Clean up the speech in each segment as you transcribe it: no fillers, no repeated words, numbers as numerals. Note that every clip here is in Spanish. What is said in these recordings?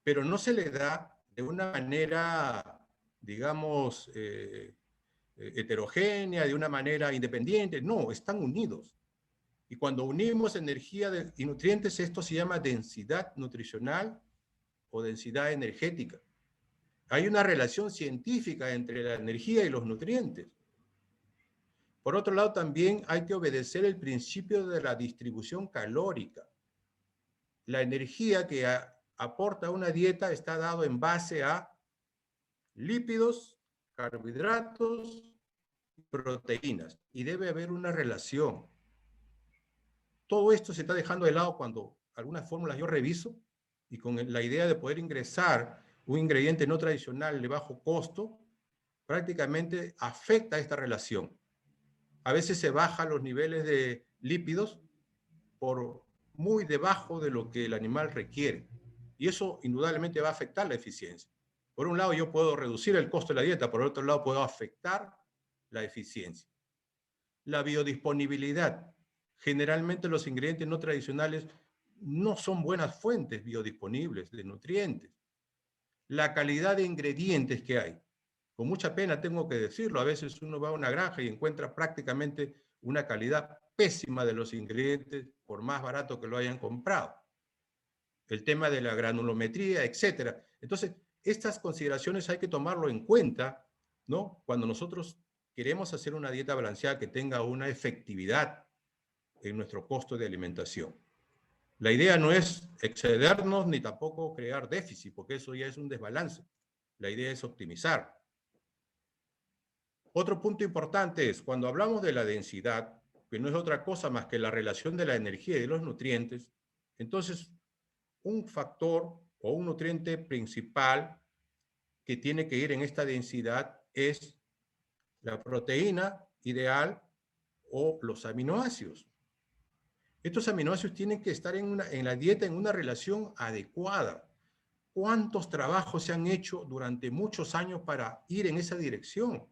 pero no se le da de una manera, digamos, heterogénea, de una manera independiente. No, están unidos. Y cuando unimos energía y nutrientes, esto se llama densidad nutricional o densidad energética. Hay una relación científica entre la energía y los nutrientes. Por otro lado, también hay que obedecer el principio de la distribución calórica. La energía que aporta una dieta está dado en base a lípidos, carbohidratos, proteínas, y debe haber una relación. Todo esto se está dejando de lado cuando algunas fórmulas yo reviso, y con la idea de poder ingresar un ingrediente no tradicional de bajo costo, prácticamente afecta esta relación. A veces se bajan los niveles de lípidos por muy debajo de lo que el animal requiere, y eso indudablemente va a afectar la eficiencia. Por un lado, yo puedo reducir el costo de la dieta, por otro lado, puedo afectar la eficiencia. La biodisponibilidad. Generalmente los ingredientes no tradicionales no son buenas fuentes biodisponibles de nutrientes. La calidad de ingredientes que hay. Con mucha pena tengo que decirlo, a veces uno va a una granja y encuentra prácticamente una calidad pésima de los ingredientes, por más barato que lo hayan comprado. El tema de la granulometría, etcétera. Entonces, estas consideraciones hay que tomarlo en cuenta, ¿no? Cuando nosotros queremos hacer una dieta balanceada que tenga una efectividad en nuestro costo de alimentación. La idea no es excedernos ni tampoco crear déficit, porque eso ya es un desbalance. La idea es optimizar. Otro punto importante es, cuando hablamos de la densidad, que no es otra cosa más que la relación de la energía y de los nutrientes, entonces un factor o un nutriente principal que tiene que ir en esta densidad es la proteína ideal o los aminoácidos. Estos aminoácidos tienen que estar en la dieta en una relación adecuada. ¿Cuántos trabajos se han hecho durante muchos años para ir en esa dirección?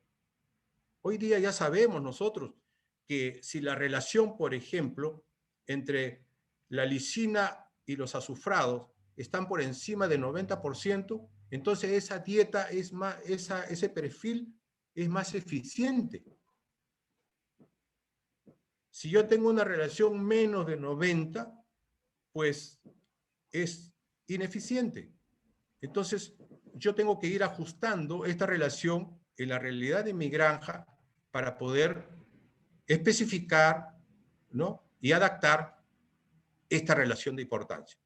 Hoy día ya sabemos nosotros que si la relación, por ejemplo, entre la lisina y los azufrados están por encima del 90%, entonces esa dieta es más, ese perfil es más eficiente. Si yo tengo una relación menos de 90, pues es ineficiente. Entonces, yo tengo que ir ajustando esta relación en la realidad de mi granja para poder especificar, ¿no? Y adaptar esta relación de importancia.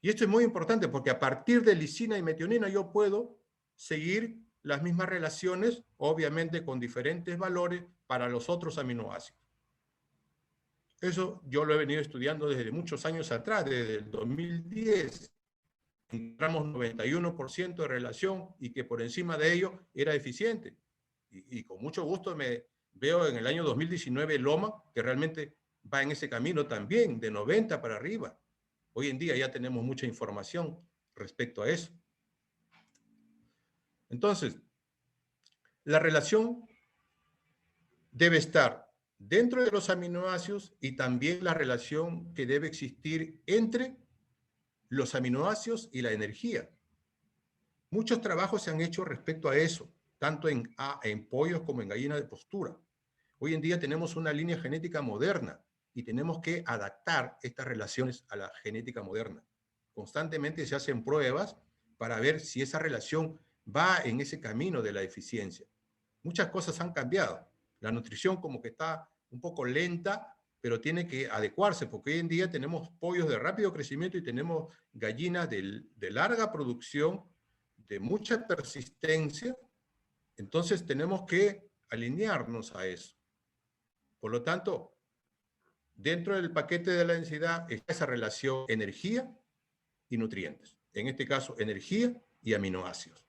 Y esto es muy importante porque a partir de lisina y metionina yo puedo seguir las mismas relaciones, obviamente con diferentes valores para los otros aminoácidos. Eso yo lo he venido estudiando desde muchos años atrás, desde el 2010. Encontramos 91% de relación y que por encima de ello era eficiente. Y con mucho gusto me veo en el año 2019 Loma, que realmente va en ese camino también, de 90 para arriba. Hoy en día ya tenemos mucha información respecto a eso. Entonces, la relación debe estar dentro de los aminoácidos y también la relación que debe existir entre los aminoácidos y la energía. Muchos trabajos se han hecho respecto a eso, tanto en pollos como en gallinas de postura. Hoy en día tenemos una línea genética moderna y tenemos que adaptar estas relaciones a la genética moderna. Constantemente se hacen pruebas para ver si esa relación va en ese camino de la eficiencia. Muchas cosas han cambiado. La nutrición como que está un poco lenta, pero tiene que adecuarse, porque hoy en día tenemos pollos de rápido crecimiento y tenemos gallinas de larga producción, de mucha persistencia. Entonces tenemos que alinearnos a eso. Por lo tanto, dentro del paquete de la densidad está esa relación energía y nutrientes. En este caso, energía y aminoácidos.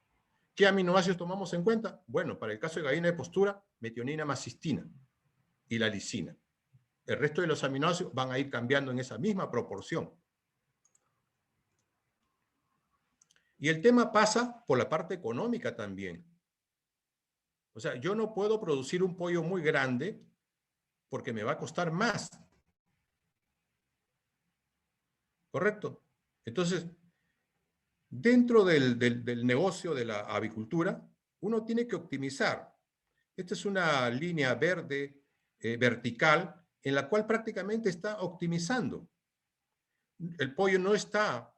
¿Qué aminoácidos tomamos en cuenta? Bueno, para el caso de gallina de postura, metionina más cistina y la lisina. El resto de los aminoácidos van a ir cambiando en esa misma proporción. Y el tema pasa por la parte económica también. O sea, yo no puedo producir un pollo muy grande porque me va a costar más. ¿Correcto? Entonces, Dentro del negocio de la avicultura, uno tiene que optimizar. Esta es una línea verde vertical en la cual prácticamente está optimizando. El pollo no está,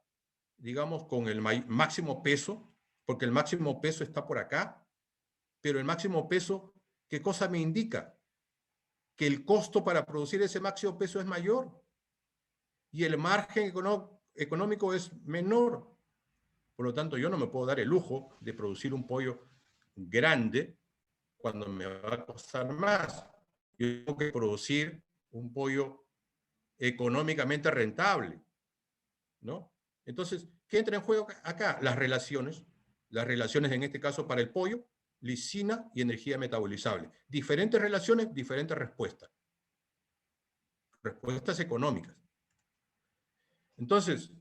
digamos, con el máximo peso, porque el máximo peso está por acá, pero el máximo peso, ¿qué cosa me indica? Que el costo para producir ese máximo peso es mayor y el margen económico es menor. Por lo tanto, yo no me puedo dar el lujo de producir un pollo grande cuando me va a costar más. Yo tengo que producir un pollo económicamente rentable, ¿no? Entonces, ¿qué entra en juego acá? Las relaciones en este caso para el pollo, lisina y energía metabolizable. Diferentes relaciones, diferentes respuestas. Respuestas económicas. Entonces,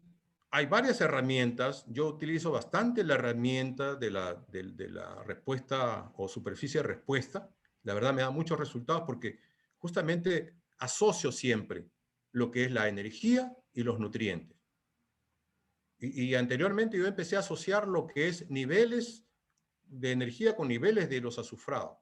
hay varias herramientas. Yo utilizo bastante la herramienta de la respuesta o superficie de respuesta. La verdad me da muchos resultados porque justamente asocio siempre lo que es la energía y los nutrientes. Y anteriormente yo empecé a asociar lo que es niveles de energía con niveles de los azufrados.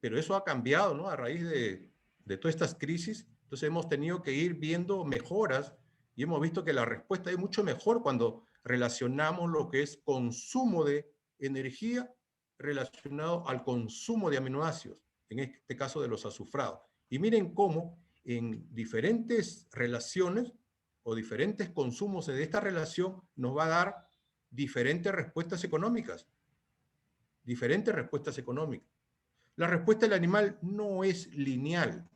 Pero eso ha cambiado, ¿no? A raíz de todas estas crisis. Entonces hemos tenido que ir viendo mejoras y hemos visto que la respuesta es mucho mejor cuando relacionamos lo que es consumo de energía relacionado al consumo de aminoácidos, en este caso de los azufrados. Y miren cómo en diferentes relaciones o diferentes consumos de esta relación nos va a dar diferentes respuestas económicas. Diferentes respuestas económicas. La respuesta del animal no es lineal.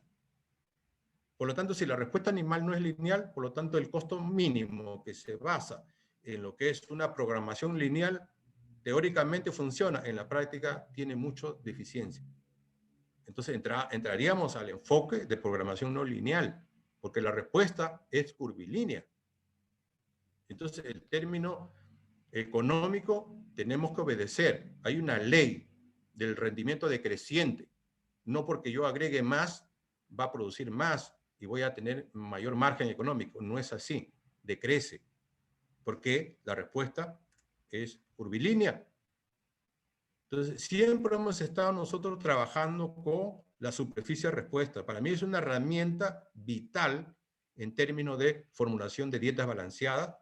Por lo tanto, si la respuesta animal no es lineal, por lo tanto, el costo mínimo que se basa en lo que es una programación lineal, teóricamente funciona, en la práctica tiene mucha deficiencia. Entonces, entraríamos al enfoque de programación no lineal, porque la respuesta es curvilínea. Entonces, el término económico tenemos que obedecer. Hay una ley del rendimiento decreciente. No porque yo agregue más, va a producir más y voy a tener mayor margen económico. No es así, decrece, porque la respuesta es curvilínea. Entonces, siempre hemos estado nosotros trabajando con la superficie de respuesta. Para mí es una herramienta vital en términos de formulación de dietas balanceadas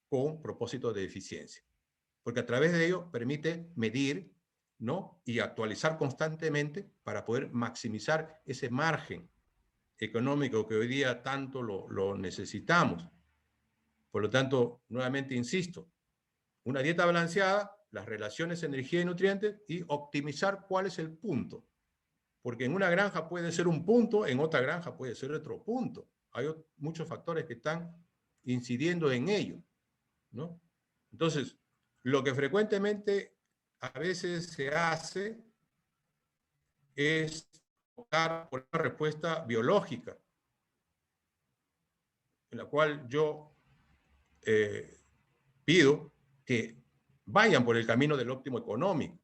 con propósito de eficiencia. Porque a través de ello permite medir, ¿no? Y actualizar constantemente para poder maximizar ese margen económico que hoy día tanto lo necesitamos. Por lo tanto, nuevamente insisto, una dieta balanceada, las relaciones energía y nutrientes y optimizar cuál es el punto. Porque en una granja puede ser un punto, en otra granja puede ser otro punto. Hay muchos factores que están incidiendo en ello, ¿no? Entonces, lo que frecuentemente a veces se hace es optar por una respuesta biológica, en la cual yo pido que vayan por el camino del óptimo económico.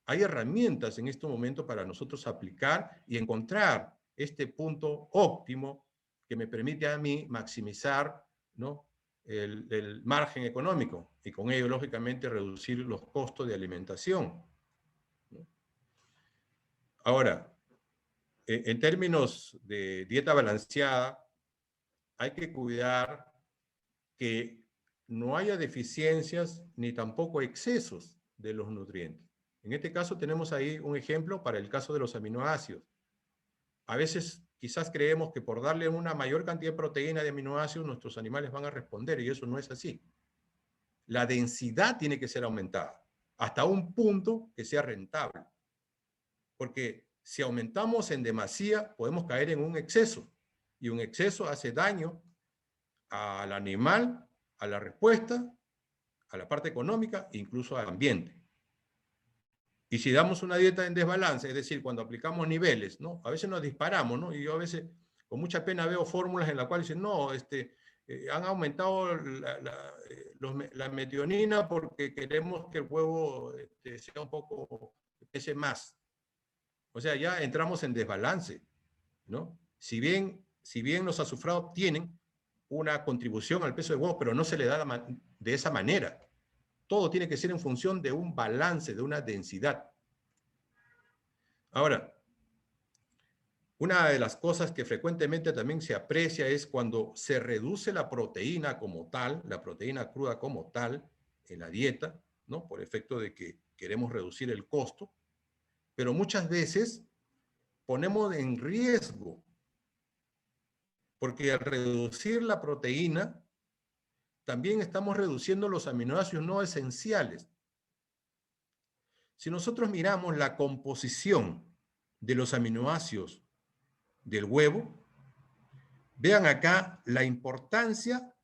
Hay herramientas en este momento para nosotros aplicar y encontrar este punto óptimo que me permite a mí maximizar, ¿no? el margen económico y con ello, lógicamente, reducir los costos de alimentación, ¿no? Ahora, en términos de dieta balanceada, hay que cuidar que no haya deficiencias ni tampoco excesos de los nutrientes. En este caso tenemos ahí un ejemplo para el caso de los aminoácidos. A veces quizás creemos que por darle una mayor cantidad de proteína de aminoácidos nuestros animales van a responder y eso no es así. La densidad tiene que ser aumentada hasta un punto que sea rentable. Porque si aumentamos en demasía podemos caer en un exceso y un exceso hace daño al animal, a la respuesta, a la parte económica e incluso al ambiente. Y si damos una dieta en desbalance, es decir, cuando aplicamos niveles, ¿no? A veces nos disparamos, ¿no? Y yo a veces con mucha pena veo fórmulas en las cuales dicen, no, han aumentado la metionina porque queremos que el huevo sea un poco, pese más. O sea, ya entramos en desbalance, ¿no? Si bien los azufrados tienen una contribución al peso de huevo, pero no se le da de esa manera. Todo tiene que ser en función de un balance, de una densidad. Ahora, una de las cosas que frecuentemente también se aprecia es cuando se reduce la proteína como tal, la proteína cruda como tal, en la dieta, ¿no? Por efecto de que queremos reducir el costo, pero muchas veces ponemos en riesgo, porque al reducir la proteína, también estamos reduciendo los aminoácidos no esenciales. Si nosotros miramos la composición de los aminoácidos del huevo, vean acá la importancia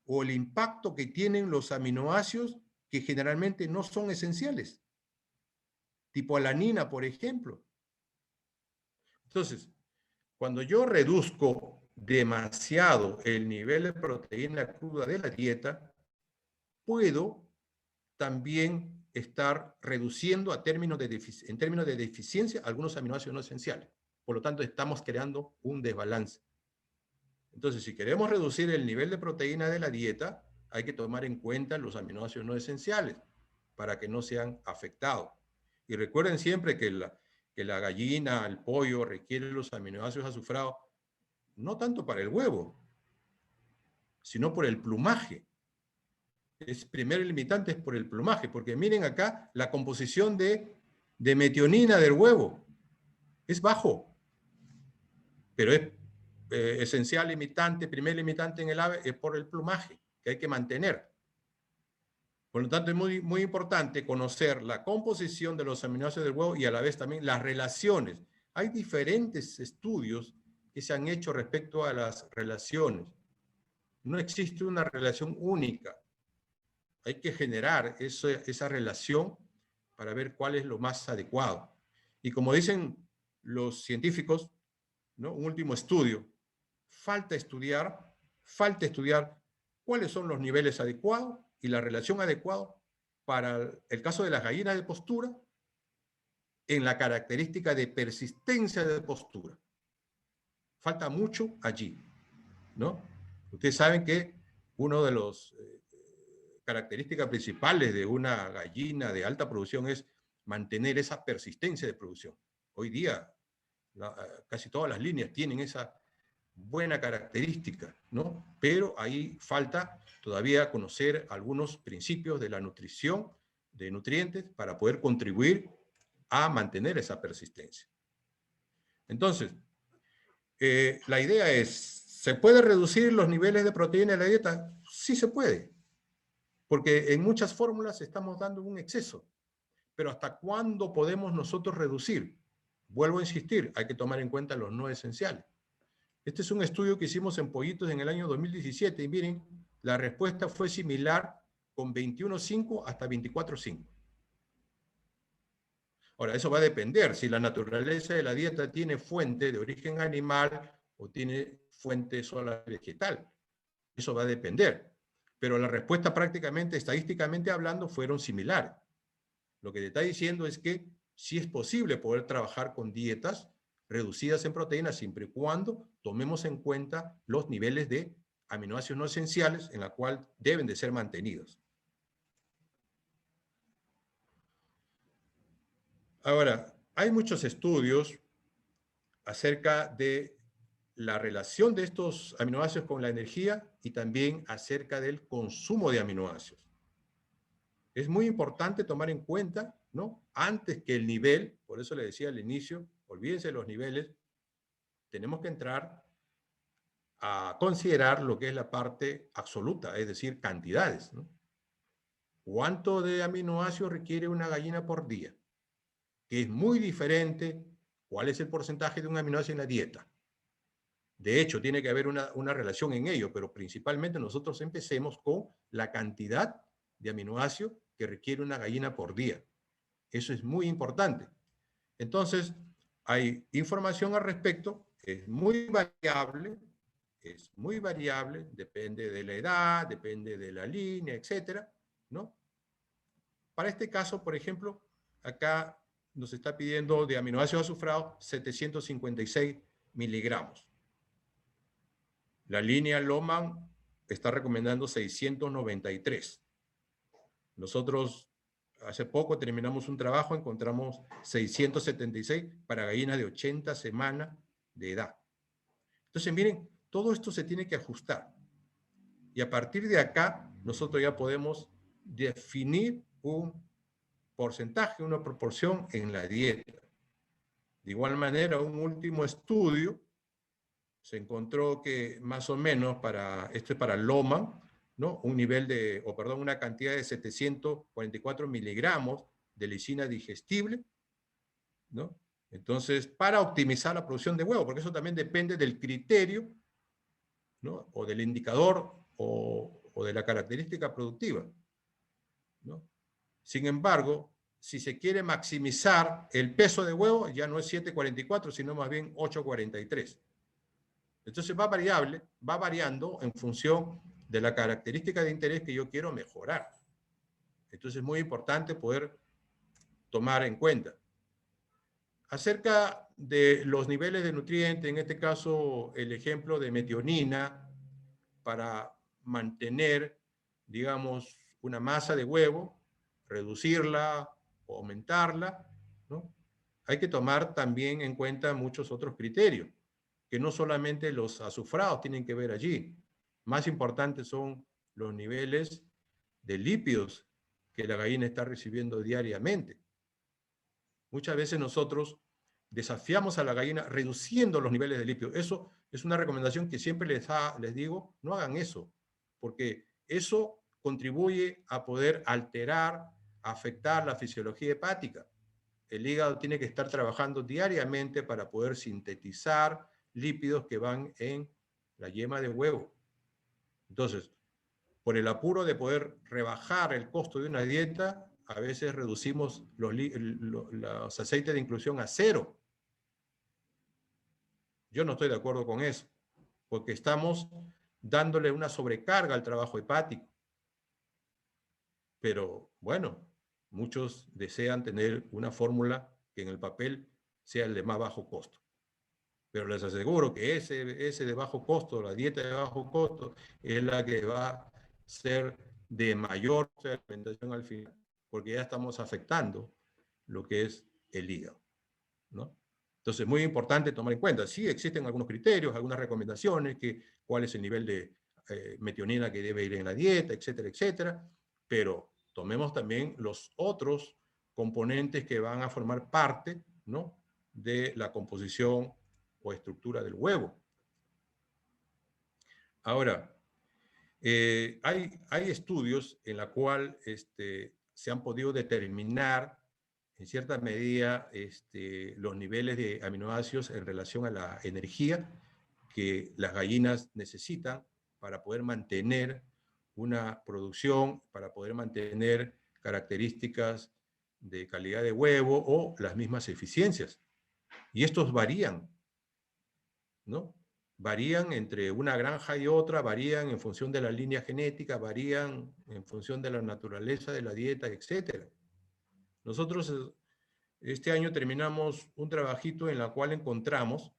o el impacto que tienen los aminoácidos que generalmente no son esenciales, tipo alanina, por ejemplo. Entonces, cuando yo reduzco demasiado el nivel de proteína cruda de la dieta, puedo también estar reduciendo en términos de deficiencia algunos aminoácidos no esenciales. Por lo tanto, estamos creando un desbalance. Entonces, si queremos reducir el nivel de proteína de la dieta, hay que tomar en cuenta los aminoácidos no esenciales para que no sean afectados. Y recuerden siempre que la gallina, el pollo requiere los aminoácidos azufrados, no tanto para el huevo, sino por el plumaje. Es primer limitante es por el plumaje, porque miren acá la composición de metionina del huevo. Es bajo, pero es esencial limitante, primer limitante en el ave es por el plumaje, que hay que mantener. Por lo tanto, es muy importante conocer la composición de los aminoácidos del huevo y a la vez también las relaciones. Hay diferentes estudios que se han hecho respecto a las relaciones. No existe una relación única. Hay que generar esa relación para ver cuál es lo más adecuado. Y como dicen los científicos, ¿no? Un último estudio, falta estudiar cuáles son los niveles adecuados y la relación adecuada para el caso de las gallinas de postura en la característica de persistencia de postura. Falta mucho allí, ¿no? Ustedes saben que uno de los características principales de una gallina de alta producción es mantener esa persistencia de producción. Hoy día casi todas las líneas tienen esa buena característica, ¿no? Pero ahí falta todavía conocer algunos principios de la nutrición, de nutrientes, para poder contribuir a mantener esa persistencia. Entonces, la idea es, ¿se puede reducir los niveles de proteína en la dieta? Sí se puede, porque en muchas fórmulas estamos dando un exceso. Pero ¿hasta cuándo podemos nosotros reducir? Vuelvo a insistir, hay que tomar en cuenta los no esenciales. Este es un estudio que hicimos en pollitos en el año 2017 y miren, la respuesta fue similar con 21.5 hasta 24.5. Ahora, eso va a depender si la naturaleza de la dieta tiene fuente de origen animal o tiene fuente sola vegetal. Eso va a depender. Pero la respuesta prácticamente, estadísticamente hablando, fueron similares. Lo que te está diciendo es que sí es posible poder trabajar con dietas reducidas en proteínas siempre y cuando tomemos en cuenta los niveles de aminoácidos no esenciales en la cual deben de ser mantenidos. Ahora, hay muchos estudios acerca de la relación de estos aminoácidos con la energía y también acerca del consumo de aminoácidos. Es muy importante tomar en cuenta, ¿no? Antes que el nivel, por eso le decía al inicio, olvídense de los niveles, tenemos que entrar a considerar lo que es la parte absoluta, es decir, cantidades, ¿no? ¿Cuánto de aminoácidos requiere una gallina por día? Que es muy diferente cuál es el porcentaje de un aminoácido en la dieta. De hecho, tiene que haber una relación en ello, pero principalmente nosotros empecemos con la cantidad de aminoácidos que requiere una gallina por día. Eso es muy importante. Entonces, hay información al respecto, es muy variable, depende de la edad, depende de la línea, etcétera, ¿no? Para este caso, por ejemplo, acá nos está pidiendo de aminoácidos azufrados 756 miligramos. La línea Lohmann está recomendando 693. Nosotros hace poco terminamos un trabajo, encontramos 676 para gallinas de 80 semanas de edad. Entonces, miren, todo esto se tiene que ajustar. Y a partir de acá, nosotros ya podemos definir un porcentaje, una proporción en la dieta. De igual manera, un último estudio se encontró que más o menos esto es para Lohmann, ¿no? Un nivel de, o perdón, una cantidad de 744 miligramos de lisina digestible, ¿no? Entonces, para optimizar la producción de huevo, porque eso también depende del criterio, ¿no? O del indicador o de la característica productiva, ¿no? Sin embargo, si se quiere maximizar el peso de huevo, ya no es 7,44, sino más bien 8,43. Entonces va variando en función de la característica de interés que yo quiero mejorar. Entonces es muy importante poder tomar en cuenta. Acerca de los niveles de nutrientes, en este caso el ejemplo de metionina, para mantener, digamos, una masa de huevo, reducirla o aumentarla, ¿no? Hay que tomar también en cuenta muchos otros criterios, que no solamente los azufrados tienen que ver allí. Más importantes son los niveles de lípidos que la gallina está recibiendo diariamente. Muchas veces nosotros desafiamos a la gallina reduciendo los niveles de lípidos. Eso es una recomendación que siempre les digo, no hagan eso, porque eso contribuye a poder alterar, afectar la fisiología hepática. El hígado tiene que estar trabajando diariamente para poder sintetizar lípidos que van en la yema de huevo. Entonces, por el apuro de poder rebajar el costo de una dieta, a veces reducimos los aceites de inclusión a cero. Yo no estoy de acuerdo con eso, porque estamos dándole una sobrecarga al trabajo hepático. Pero bueno, muchos desean tener una fórmula que en el papel sea el de más bajo costo. Pero les aseguro que ese de bajo costo, la dieta de bajo costo, es la que va a ser de mayor alimentación al final, porque ya estamos afectando lo que es el hígado, ¿no? Entonces, muy importante tomar en cuenta. Sí existen algunos criterios, algunas recomendaciones, cuál es el nivel de metionina que debe ir en la dieta, etcétera, etcétera, pero tomemos también los otros componentes que van a formar parte, ¿no?, de la composición o estructura del huevo. Ahora, hay estudios en la cual se han podido determinar en cierta medida los niveles de aminoácidos en relación a la energía que las gallinas necesitan para poder mantener una producción, para poder mantener características de calidad de huevo o las mismas eficiencias. Y estos varían, ¿no? Varían entre una granja y otra, varían en función de la línea genética, varían en función de la naturaleza de la dieta, etc. Nosotros este año terminamos un trabajito en la cual encontramos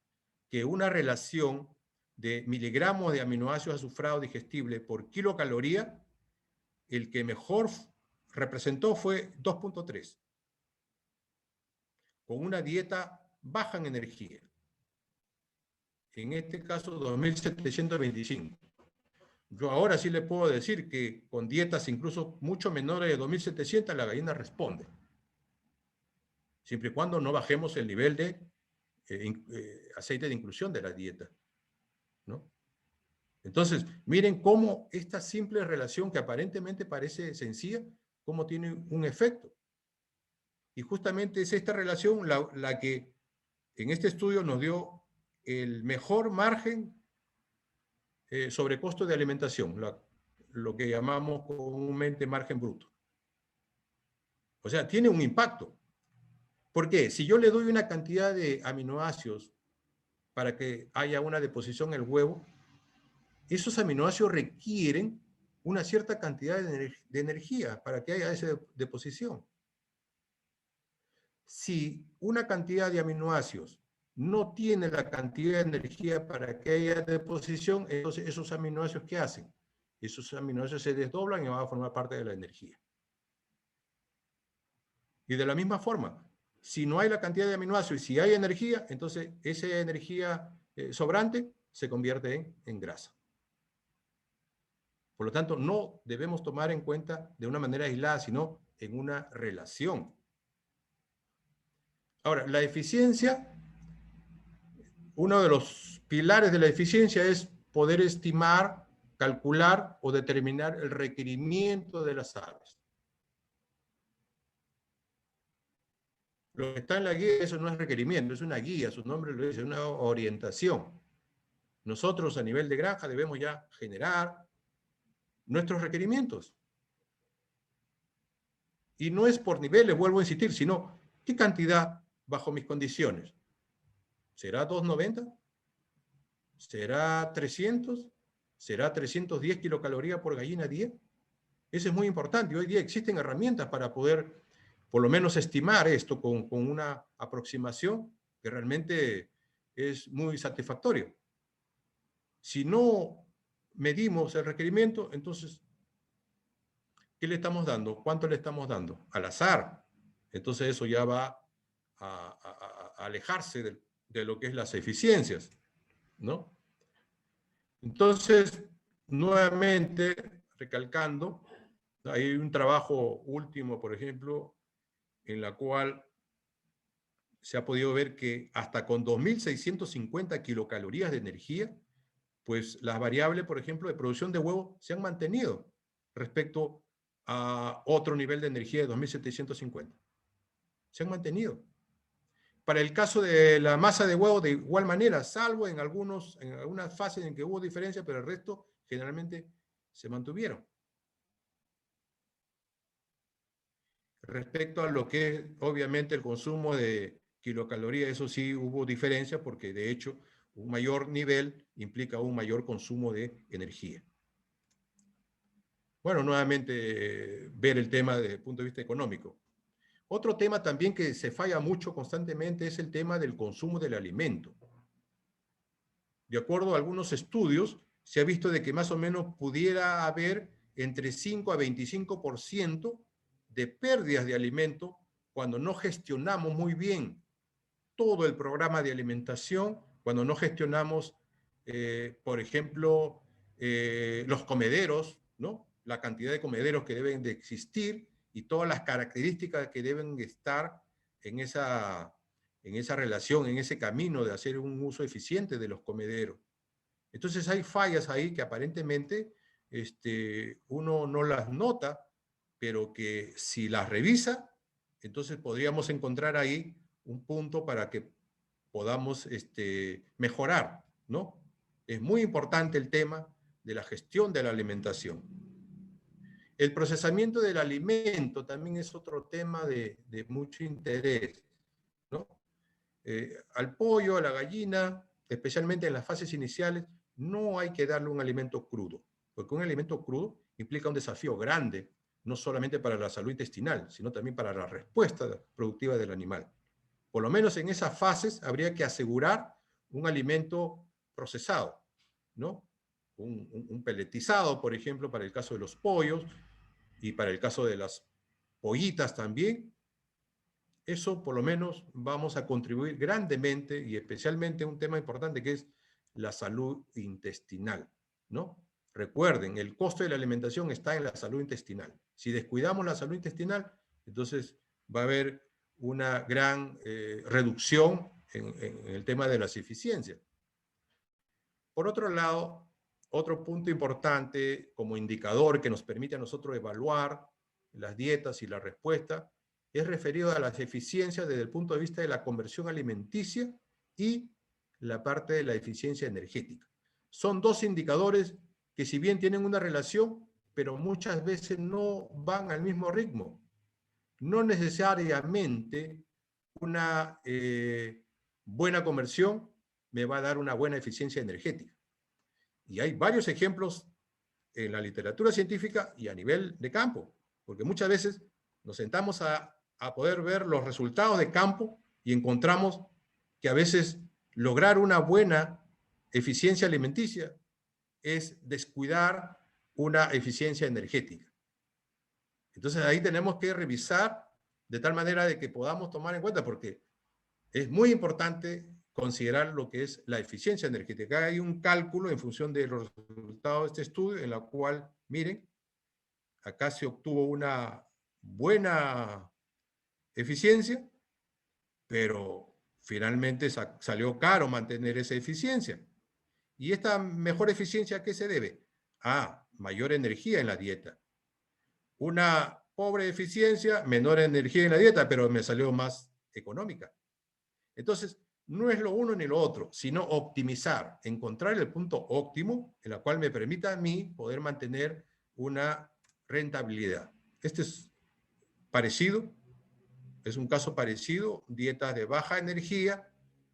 que una relación de miligramos de aminoácidos azufrados digestibles por kilocaloría, el que mejor representó fue 2,3, con una dieta baja en energía. En este caso 2.725. Yo ahora sí le puedo decir que con dietas incluso mucho menores de 2.700 la gallina responde, siempre y cuando no bajemos el nivel de aceite de inclusión de la dieta, ¿no? Entonces, miren cómo esta simple relación que aparentemente parece sencilla, cómo tiene un efecto. Y justamente es esta relación la que en este estudio nos dio el mejor margen sobre costo de alimentación, lo que llamamos comúnmente margen bruto. O sea, tiene un impacto. ¿Por qué? Si yo le doy una cantidad de aminoácidos para que haya una deposición en el huevo, esos aminoácidos requieren una cierta cantidad de energía para que haya esa deposición. Si una cantidad de aminoácidos no tiene la cantidad de energía para que haya deposición, entonces esos aminoácidos, ¿qué hacen? Esos aminoácidos se desdoblan y van a formar parte de la energía. Y de la misma forma, si no hay la cantidad de aminoácidos y si hay energía, entonces esa energía sobrante se convierte en grasa. Por lo tanto, no debemos tomar en cuenta de una manera aislada, sino en una relación. Ahora, la eficiencia, uno de los pilares de la eficiencia es poder estimar, calcular o determinar el requerimiento de las aves. Lo que está en la guía, eso no es requerimiento, es una guía, su nombre lo dice, es una orientación. Nosotros a nivel de granja debemos ya generar nuestros requerimientos. Y no es por niveles, vuelvo a insistir, sino qué cantidad bajo mis condiciones. ¿Será 290? ¿Será 300? ¿Será 310 kilocalorías por gallina día? Eso es muy importante. Hoy día existen herramientas para poder, por lo menos, estimar esto con una aproximación que realmente es muy satisfactorio. Si no medimos el requerimiento, entonces, ¿qué le estamos dando? ¿Cuánto le estamos dando? Al azar. Entonces eso ya va a alejarse de lo que es las eficiencias, ¿no? Entonces, nuevamente, recalcando, hay un trabajo último, por ejemplo, en la cual se ha podido ver que hasta con 2.650 kilocalorías de energía, pues las variables, por ejemplo, de producción de huevo se han mantenido respecto a otro nivel de energía de 2.750. Se han mantenido. Para el caso de la masa de huevo, de igual manera, salvo en algunas fases en que hubo diferencia, pero el resto generalmente se mantuvieron. Respecto a lo que es, obviamente, el consumo de kilocalorías, eso sí hubo diferencia porque, de hecho, un mayor nivel implica un mayor consumo de energía. Bueno, nuevamente, ver el tema desde el punto de vista económico. Otro tema también que se falla mucho constantemente es el tema del consumo del alimento. De acuerdo a algunos estudios, se ha visto de que más o menos pudiera haber entre 5 a 25% de pérdidas de alimento cuando no gestionamos muy bien todo el programa de alimentación, cuando no gestionamos, por ejemplo, los comederos, ¿no? La cantidad de comederos que deben de existir y todas las características que deben estar en esa relación, en ese camino de hacer un uso eficiente de los comederos. Entonces hay fallas ahí que aparentemente uno no las nota, pero que si las revisa, entonces podríamos encontrar ahí un punto para que podamos mejorar, ¿no? Es muy importante el tema de la gestión de la alimentación. El procesamiento del alimento también es otro tema de mucho interés, ¿no? Al pollo, a la gallina, especialmente en las fases iniciales, no hay que darle un alimento crudo, porque un alimento crudo implica un desafío grande, no solamente para la salud intestinal, sino también para la respuesta productiva del animal. Por lo menos en esas fases habría que asegurar un alimento procesado, ¿no? Un peletizado, por ejemplo, para el caso de los pollos y para el caso de las pollitas también. Eso por lo menos vamos a contribuir grandemente y especialmente un tema importante que es la salud intestinal, ¿no? Recuerden, el costo de la alimentación está en la salud intestinal. Si descuidamos la salud intestinal, entonces va a haber una gran reducción en el tema de las eficiencias. Por otro lado, otro punto importante como indicador que nos permite a nosotros evaluar las dietas y la respuesta es referido a las eficiencias desde el punto de vista de la conversión alimenticia y la parte de la eficiencia energética. Son dos indicadores que si bien tienen una relación, pero muchas veces no van al mismo ritmo. No necesariamente una buena conversión me va a dar una buena eficiencia energética. Y hay varios ejemplos en la literatura científica y a nivel de campo, porque muchas veces nos sentamos a poder ver los resultados de campo y encontramos que a veces lograr una buena eficiencia alimenticia es descuidar una eficiencia energética. Entonces ahí tenemos que revisar de tal manera de que podamos tomar en cuenta, porque es muy importante considerar lo que es la eficiencia energética. Hay un cálculo en función de los resultados de este estudio en la cual, miren, acá se obtuvo una buena eficiencia, pero finalmente salió caro mantener esa eficiencia. ¿Y esta mejor eficiencia a qué se debe? A mayor energía en la dieta. Una pobre eficiencia, menor energía en la dieta, pero me salió más económica. Entonces, no es lo uno ni lo otro, sino optimizar, encontrar el punto óptimo en el cual me permita a mí poder mantener una rentabilidad. Este es parecido, es un caso parecido, dietas de baja energía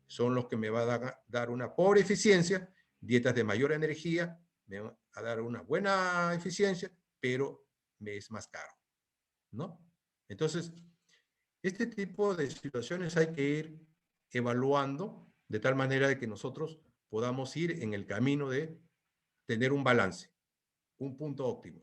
son los que me van a dar una pobre eficiencia, dietas de mayor energía me van a dar una buena eficiencia, pero me es más caro, ¿no? Entonces, este tipo de situaciones hay que ir evaluando de tal manera de que nosotros podamos ir en el camino de tener un balance, un punto óptimo,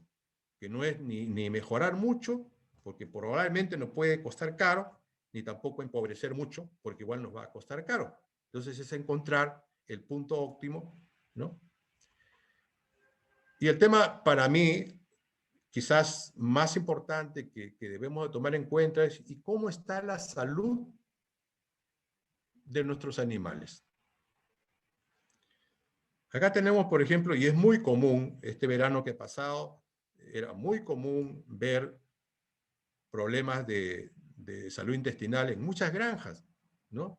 que no es ni mejorar mucho, porque probablemente nos puede costar caro, ni tampoco empobrecer mucho, porque igual nos va a costar caro. Entonces es encontrar el punto óptimo, ¿no? Y el tema para mí, quizás más importante que debemos de tomar en cuenta es ¿y cómo está la salud de nuestros animales? Acá tenemos, por ejemplo, y es muy común, este verano que ha pasado, era muy común ver problemas de salud intestinal en muchas granjas, ¿no?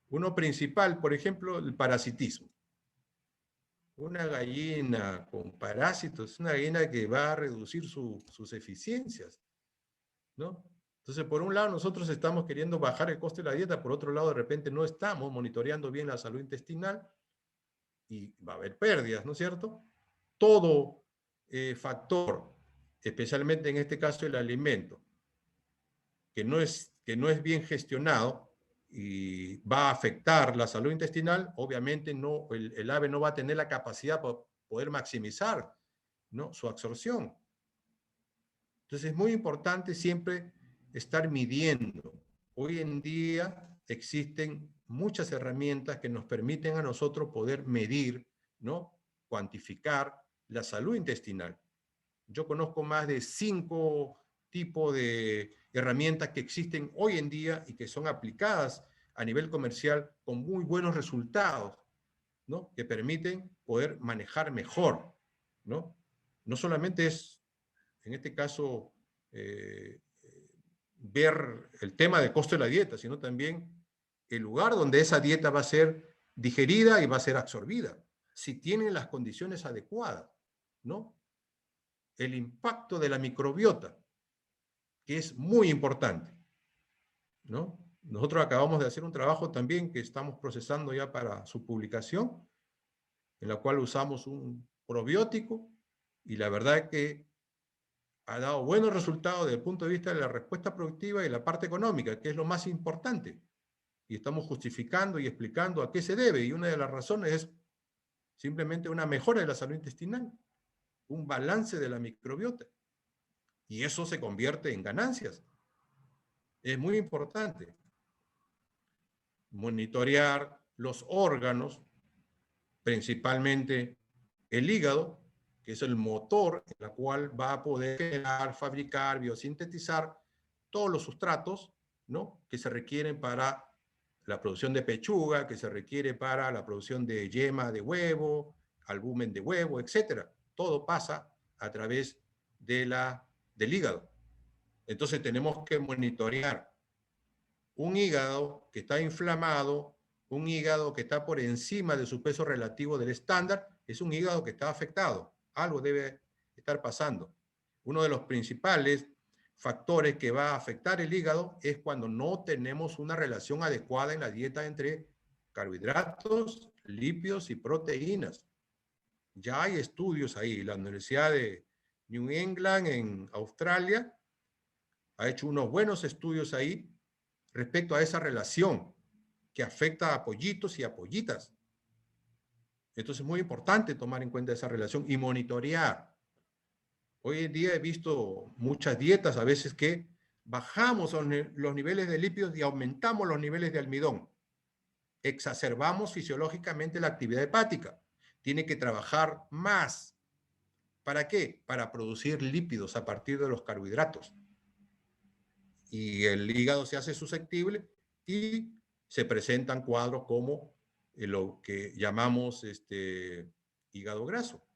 Uno principal, por ejemplo, el parasitismo. Una gallina con parásitos es una gallina que va a reducir sus eficiencias, ¿no? Entonces, por un lado, nosotros estamos queriendo bajar el coste de la dieta, por otro lado, de repente no estamos monitoreando bien la salud intestinal y va a haber pérdidas, ¿no es cierto? Todo factor, especialmente en este caso el alimento, que no es bien gestionado y va a afectar la salud intestinal, obviamente no, el ave no va a tener la capacidad para poder maximizar, ¿no?, su absorción. Entonces es muy importante siempre estar midiendo. Hoy en día existen muchas herramientas que nos permiten a nosotros poder medir, ¿no?, cuantificar la salud intestinal. Yo conozco más de 5 tipos de herramientas que existen hoy en día y que son aplicadas a nivel comercial con muy buenos resultados, ¿no?, que permiten poder manejar mejor, ¿no? No solamente es, en este caso, eh, ver el tema del costo de la dieta, sino también el lugar donde esa dieta va a ser digerida y va a ser absorbida, si tienen las condiciones adecuadas, ¿no? El impacto de la microbiota, que es muy importante, ¿no? Nosotros acabamos de hacer un trabajo también que estamos procesando ya para su publicación, en la cual usamos un probiótico y la verdad es que ha dado buenos resultados desde el punto de vista de la respuesta productiva y la parte económica, que es lo más importante. Y estamos justificando y explicando a qué se debe. Y una de las razones es simplemente una mejora de la salud intestinal, un balance de la microbiota. Y eso se convierte en ganancias. Es muy importante monitorear los órganos, principalmente el hígado, que es el motor en el cual va a poder generar, fabricar, biosintetizar todos los sustratos, ¿no?, que se requieren para la producción de pechuga, que se requiere para la producción de yema de huevo, albumen de huevo, etc. Todo pasa a través del hígado. Entonces tenemos que monitorear un hígado que está inflamado, un hígado que está por encima de su peso relativo del estándar, es un hígado que está afectado. Algo debe estar pasando. Uno de los principales factores que va a afectar el hígado es cuando no tenemos una relación adecuada en la dieta entre carbohidratos, lípidos y proteínas. Ya hay estudios ahí. La Universidad de New England en Australia ha hecho unos buenos estudios ahí respecto a esa relación. que afecta a pollitos y a pollitas. Entonces es muy importante tomar en cuenta esa relación y monitorear. Hoy en día he visto muchas dietas a veces que bajamos los niveles de lípidos y aumentamos los niveles de almidón. Exacerbamos fisiológicamente la actividad hepática. Tiene que trabajar más. ¿Para qué? Para producir lípidos a partir de los carbohidratos. Y el hígado se hace susceptible y se presentan cuadros como lo que llamamos hígado graso.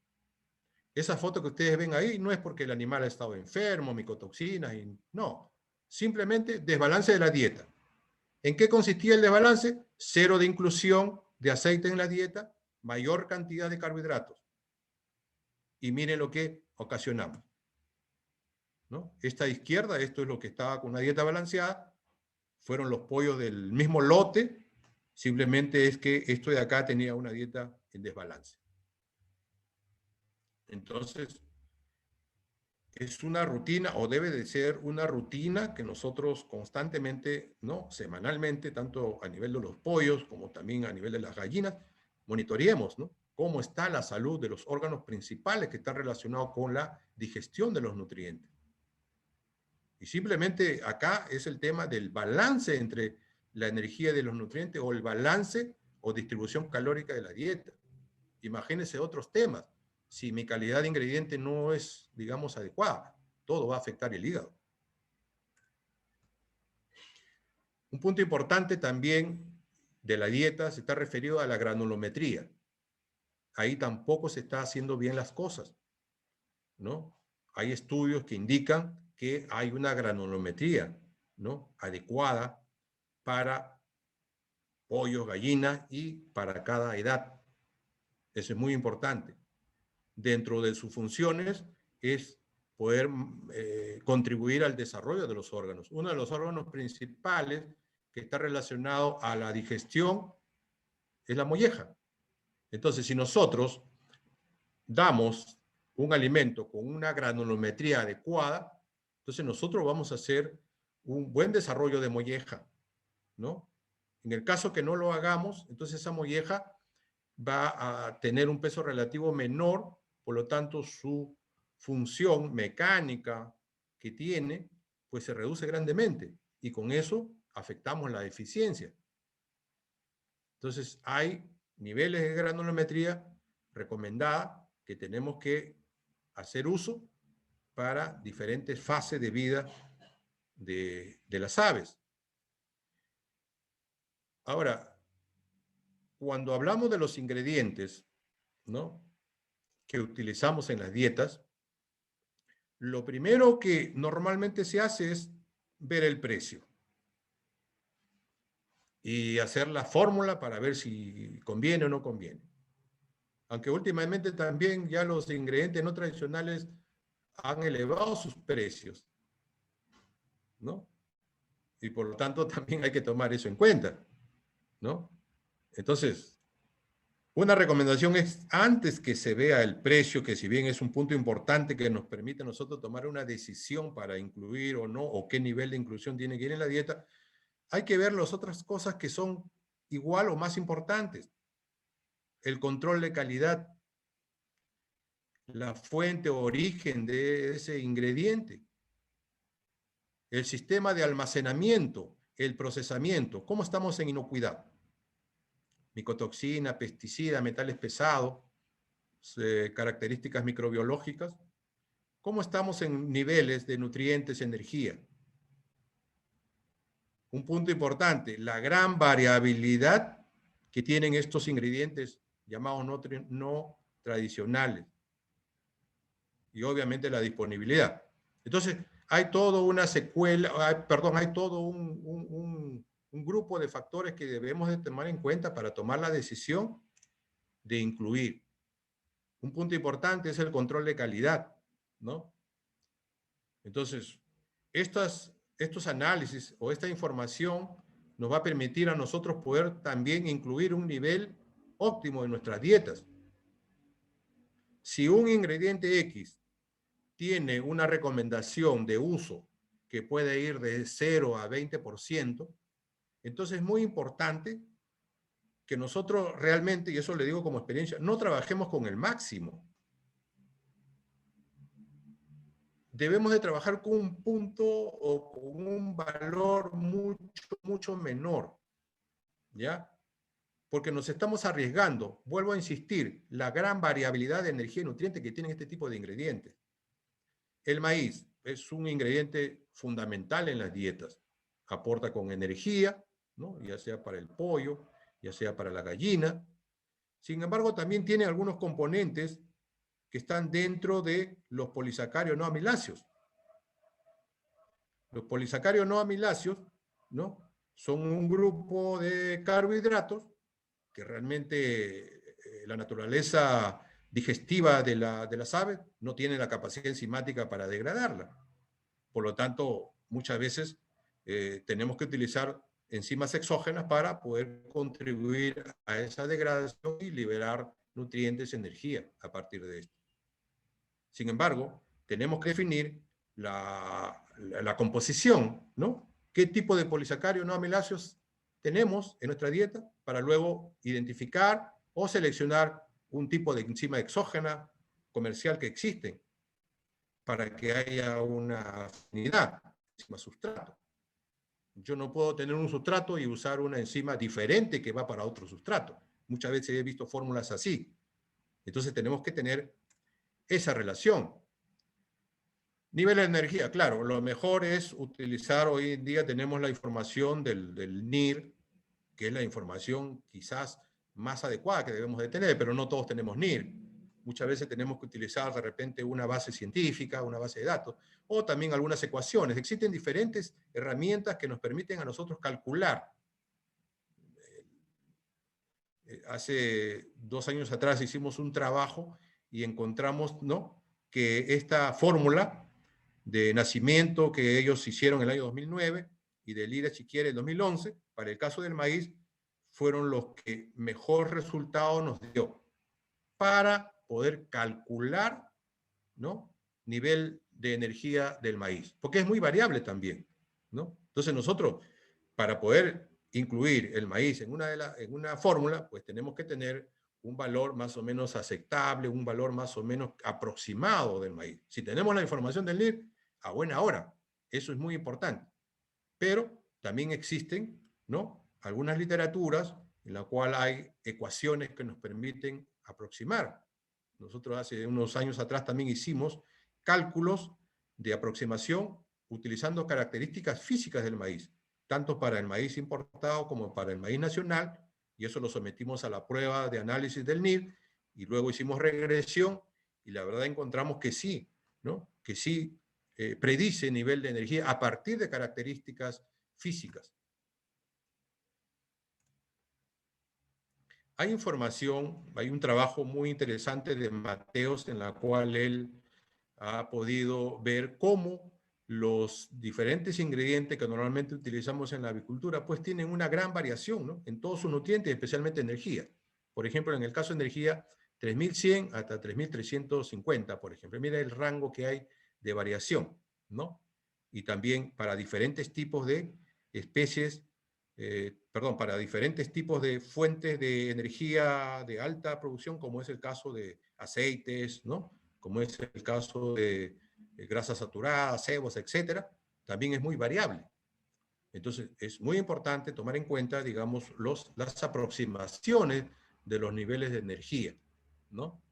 Esa foto que ustedes ven ahí no es porque el animal ha estado enfermo, micotoxinas, no. Simplemente desbalance de la dieta. ¿En qué consistía el desbalance? Cero de inclusión de aceite en la dieta, mayor cantidad de carbohidratos. Y miren lo que ocasionamos, ¿no? Esta izquierda, esto es lo que estaba con una dieta balanceada, fueron los pollos del mismo lote, simplemente es que esto de acá tenía una dieta en desbalance. Entonces, es una rutina o debe de ser una rutina que nosotros constantemente, ¿no? Semanalmente, tanto a nivel de los pollos como también a nivel de las gallinas, monitoreemos, ¿no? Cómo está la salud de los órganos principales que están relacionados con la digestión de los nutrientes. Y simplemente acá es el tema del balance entre la energía de los nutrientes o el balance o distribución calórica de la dieta. Imagínense otros temas. Si mi calidad de ingrediente no es, digamos, adecuada, todo va a afectar el hígado. Un punto importante también de la dieta se está referido a la granulometría. Ahí tampoco se está haciendo bien las cosas, ¿no? Hay estudios que indican que hay una granulometría, ¿no? Adecuada para pollos, gallinas y para cada edad. Eso es muy importante. Dentro de sus funciones es poder contribuir al desarrollo de los órganos. Uno de los órganos principales que está relacionado a la digestión es la molleja. Entonces, si nosotros damos un alimento con una granulometría adecuada, entonces nosotros vamos a hacer un buen desarrollo de molleja, ¿no? En el caso que no lo hagamos, entonces esa molleja va a tener un peso relativo menor, por lo tanto su función mecánica que tiene, pues se reduce grandemente y con eso afectamos la eficiencia. Entonces hay niveles de granulometría recomendada que tenemos que hacer uso para diferentes fases de vida de las aves. Ahora, cuando hablamos de los ingredientes, ¿no?, que utilizamos en las dietas, lo primero que normalmente se hace es ver el precio y hacer la fórmula para ver si conviene o no conviene. Aunque últimamente también ya los ingredientes no tradicionales han elevado sus precios, ¿no? Y por lo tanto también hay que tomar eso en cuenta, ¿no? Entonces, una recomendación es, antes que se vea el precio, que si bien es un punto importante que nos permite a nosotros tomar una decisión para incluir o no, o qué nivel de inclusión tiene que ir en la dieta, hay que ver las otras cosas que son igual o más importantes. El control de calidad, la fuente o origen de ese ingrediente, el sistema de almacenamiento, el procesamiento, cómo estamos en inocuidad, micotoxina, pesticida, metales pesados, características microbiológicas, cómo estamos en niveles de nutrientes, energía. Un punto importante, la gran variabilidad que tienen estos ingredientes llamados no tradicionales. Y obviamente la disponibilidad. Entonces, hay toda una secuela, hay todo un grupo de factores que debemos de tomar en cuenta para tomar la decisión de incluir. Un punto importante es el control de calidad, ¿no? Entonces, estos análisis o esta información nos va a permitir a nosotros poder también incluir un nivel óptimo en nuestras dietas. Si un ingrediente X tiene una recomendación de uso que puede ir de 0 a 20%, entonces es muy importante que nosotros realmente, y eso le digo como experiencia, no trabajemos con el máximo. Debemos de trabajar con un punto o con un valor mucho menor, ¿ya? Porque nos estamos arriesgando, vuelvo a insistir, la gran variabilidad de energía y nutrientes que tienen este tipo de ingredientes. El maíz es un ingrediente fundamental en las dietas. Aporta con energía, ¿no? Ya sea para el pollo, ya sea para la gallina. Sin embargo, también tiene algunos componentes que están dentro de los polisacáridos no amiláceos. Los polisacáridos no amiláceos, ¿no? Son un grupo de carbohidratos que realmente la naturaleza digestiva de las aves no tiene la capacidad enzimática para degradarla. Por lo tanto, muchas veces tenemos que utilizar enzimas exógenas para poder contribuir a esa degradación y liberar nutrientes, energía a partir de esto. Sin embargo, tenemos que definir la composición, ¿no? ¿Qué tipo de polisacáridos no amiláceos tenemos en nuestra dieta para luego identificar o seleccionar un tipo de enzima exógena comercial que existe para que haya una afinidad, enzima sustrato? Yo no puedo tener un sustrato y usar una enzima diferente que va para otro sustrato. Muchas veces he visto fórmulas así. Entonces tenemos que tener esa relación. Nivel de energía, claro, lo mejor es utilizar, hoy en día tenemos la información del NIR, que es la información quizás más adecuada que debemos de tener, pero no todos tenemos NIR. Muchas veces tenemos que utilizar de repente una base científica, una base de datos, o también algunas ecuaciones. Existen diferentes herramientas que nos permiten a nosotros calcular. Hace 2 años atrás hicimos un trabajo y encontramos, ¿no?, que esta fórmula de nacimiento que ellos hicieron en el año 2009 y de Lira Chiquiere en 2011, para el caso del maíz, fueron los que mejor resultado nos dio para poder calcular, ¿no?, nivel de energía del maíz, porque es muy variable también, ¿no? Entonces nosotros, para poder incluir el maíz en una fórmula, pues tenemos que tener un valor más o menos aceptable, un valor más o menos aproximado del maíz. Si tenemos la información del NIR, a buena hora. Eso es muy importante. Pero también existen, ¿no?, algunas literaturas en la cual hay ecuaciones que nos permiten aproximar. Nosotros hace unos años atrás también hicimos cálculos de aproximación utilizando características físicas del maíz, tanto para el maíz importado como para el maíz nacional, y eso lo sometimos a la prueba de análisis del NIR, y luego hicimos regresión, y la verdad encontramos que sí, ¿no?, que sí predice nivel de energía a partir de características físicas. Hay información, hay un trabajo muy interesante de Mateos en la cual él ha podido ver cómo los diferentes ingredientes que normalmente utilizamos en la avicultura pues tienen una gran variación, ¿no?, en todos sus nutrientes, especialmente energía. Por ejemplo, en el caso de energía, 3100 hasta 3350, por ejemplo. Mira el rango que hay de variación, ¿no? Y también para diferentes tipos de especies, para diferentes tipos de fuentes de energía de alta producción, como es el caso de aceites, ¿no?, como es el caso de grasas saturadas, cebos, etcétera, también es muy variable. Entonces, es muy importante tomar en cuenta, digamos, las aproximaciones de los niveles de energía, ¿no?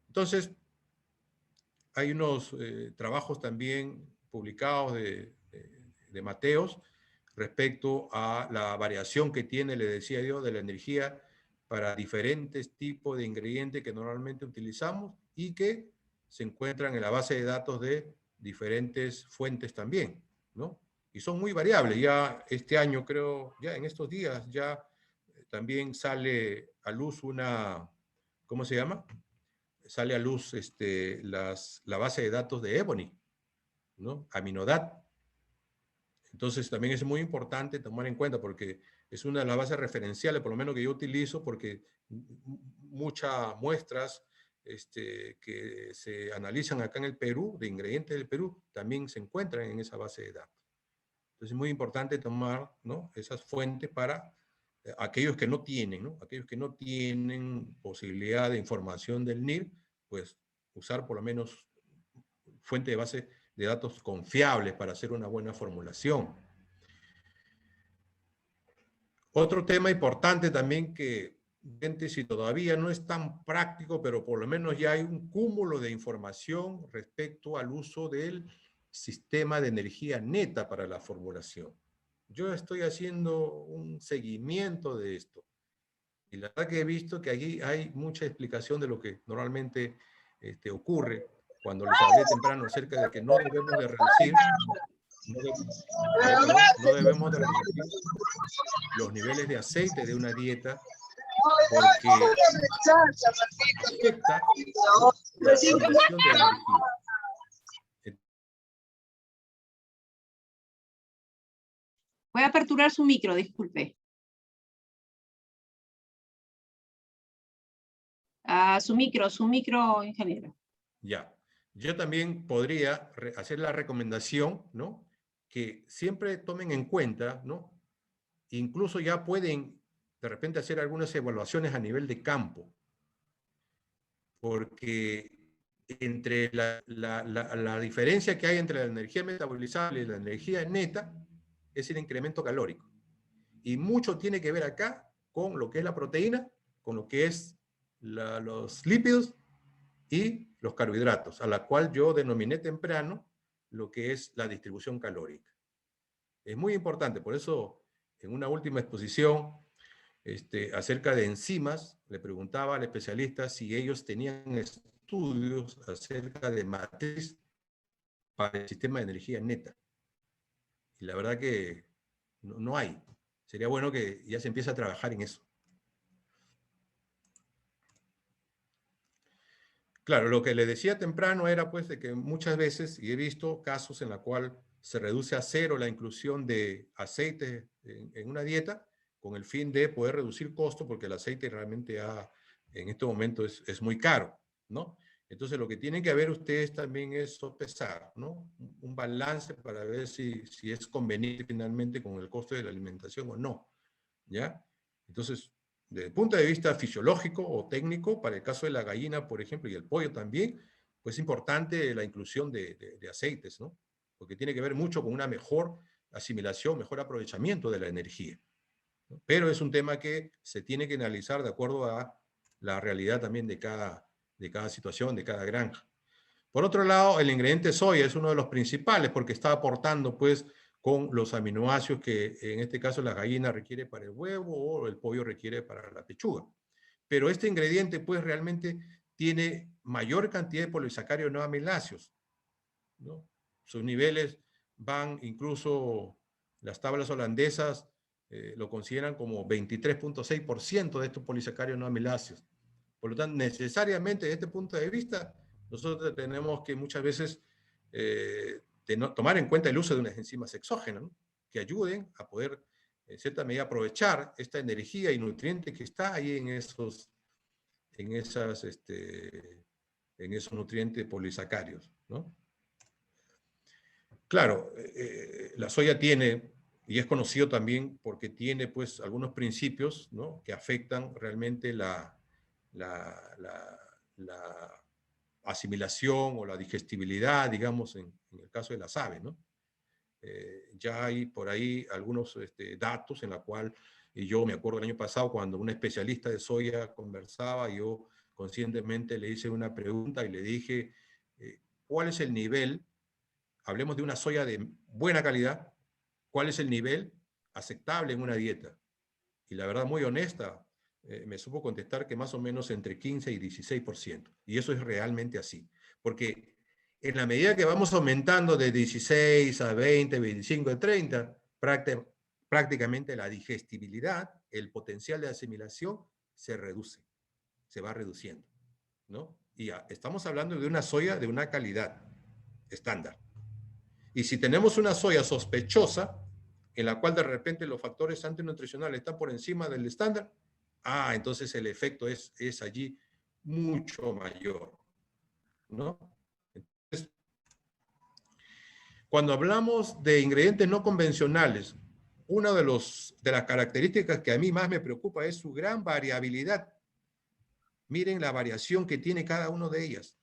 Entonces, hay unos trabajos también publicados de Mateos respecto a la variación que tiene, le decía yo, de la energía para diferentes tipos de ingredientes que normalmente utilizamos y que se encuentran en la base de datos de diferentes fuentes también, ¿no? Y son muy variables. Ya este año, creo, ya en estos días, ya también sale a luz una, ¿cómo se llama? Sale a luz la base de datos de Ebony, ¿no? Aminodat. Entonces también es muy importante tomar en cuenta porque es una de las bases referenciales, por lo menos que yo utilizo, porque muchas muestras que se analizan acá en el Perú, de ingredientes del Perú, también se encuentran en esa base de datos. Entonces es muy importante tomar, ¿no?, esas fuentes para aquellos que no tienen, ¿no? Aquellos que no tienen posibilidad de información del NIR, pues usar por lo menos fuente de base de datos confiables para hacer una buena formulación. Otro tema importante también que, si todavía no es tan práctico, pero por lo menos ya hay un cúmulo de información respecto al uso del sistema de energía neta para la formulación. Yo estoy haciendo un seguimiento de esto. Y la verdad que he visto que allí hay mucha explicación de lo que normalmente ocurre cuando les hablé temprano acerca de que no debemos de reducir, no debemos de reducir los niveles de aceite de una dieta porque afecta la asimilación de la energía. Voy a aperturar su micro, disculpe. Su micro, ingeniero. Ya. Yo también podría hacer la recomendación, ¿no? Que siempre tomen en cuenta, ¿no? Incluso ya pueden de repente hacer algunas evaluaciones a nivel de campo, porque entre la diferencia que hay entre la energía metabolizable y la energía neta es el incremento calórico. Y mucho tiene que ver acá con lo que es la proteína, con lo que es los lípidos y los carbohidratos, a la cual yo denominé temprano lo que es la distribución calórica. Es muy importante, por eso en una última exposición acerca de enzimas, le preguntaba al especialista si ellos tenían estudios acerca de matriz para el sistema de energía neta. Y la verdad que no hay. Sería bueno que ya se empiece a trabajar en eso. Claro, lo que le decía temprano era pues de que muchas veces, y he visto casos en la cual se reduce a cero la inclusión de aceite en una dieta con el fin de poder reducir costos porque el aceite realmente en este momento es muy caro, ¿no? Entonces lo que tienen que ver ustedes también es sopesar, ¿no? Un balance para ver si es conveniente finalmente con el costo de la alimentación o no, ¿ya? Entonces, desde el punto de vista fisiológico o técnico, para el caso de la gallina, por ejemplo, y el pollo también, pues es importante la inclusión de aceites, ¿no? Porque tiene que ver mucho con una mejor asimilación, mejor aprovechamiento de la energía, ¿no? Pero es un tema que se tiene que analizar de acuerdo a la realidad también de cada situación, de cada granja. Por otro lado, el ingrediente soya es uno de los principales porque está aportando, pues, con los aminoácidos que en este caso la gallina requiere para el huevo o el pollo requiere para la pechuga. Pero este ingrediente pues realmente tiene mayor cantidad de polisacáridos no amiláceos, ¿no? Sus niveles van incluso, las tablas holandesas lo consideran como 23.6% de estos polisacáridos no amiláceos. Por lo tanto, necesariamente desde este punto de vista, nosotros tenemos que muchas veces tomar en cuenta el uso de unas enzimas exógenas, ¿no? Que ayuden a poder, en cierta medida, aprovechar esta energía y nutriente que está ahí en esos nutrientes polisacáridos, ¿no? Claro, la soya tiene, y es conocido también porque tiene pues algunos principios, ¿no? Que afectan realmente la asimilación o la digestibilidad, digamos, en el caso de las aves, ¿no? Ya hay por ahí algunos datos en la cual, y yo me acuerdo el año pasado cuando un especialista de soya conversaba, yo conscientemente le hice una pregunta y le dije, ¿cuál es el nivel? Hablemos de una soya de buena calidad, ¿cuál es el nivel aceptable en una dieta? Y la verdad, muy honesta, me supo contestar que más o menos entre 15 y 16%. Y eso es realmente así. Porque en la medida que vamos aumentando de 16 a 20, 25, a 30, prácticamente la digestibilidad, el potencial de asimilación se reduce, se va reduciendo, ¿no? Y ya, estamos hablando de una soya de una calidad estándar. Y si tenemos una soya sospechosa, en la cual de repente los factores antinutricionales están por encima del estándar, entonces el efecto es allí mucho mayor, ¿no? Entonces, cuando hablamos de ingredientes no convencionales, una de las características que a mí más me preocupa es su gran variabilidad. Miren la variación que tiene cada una de ellas.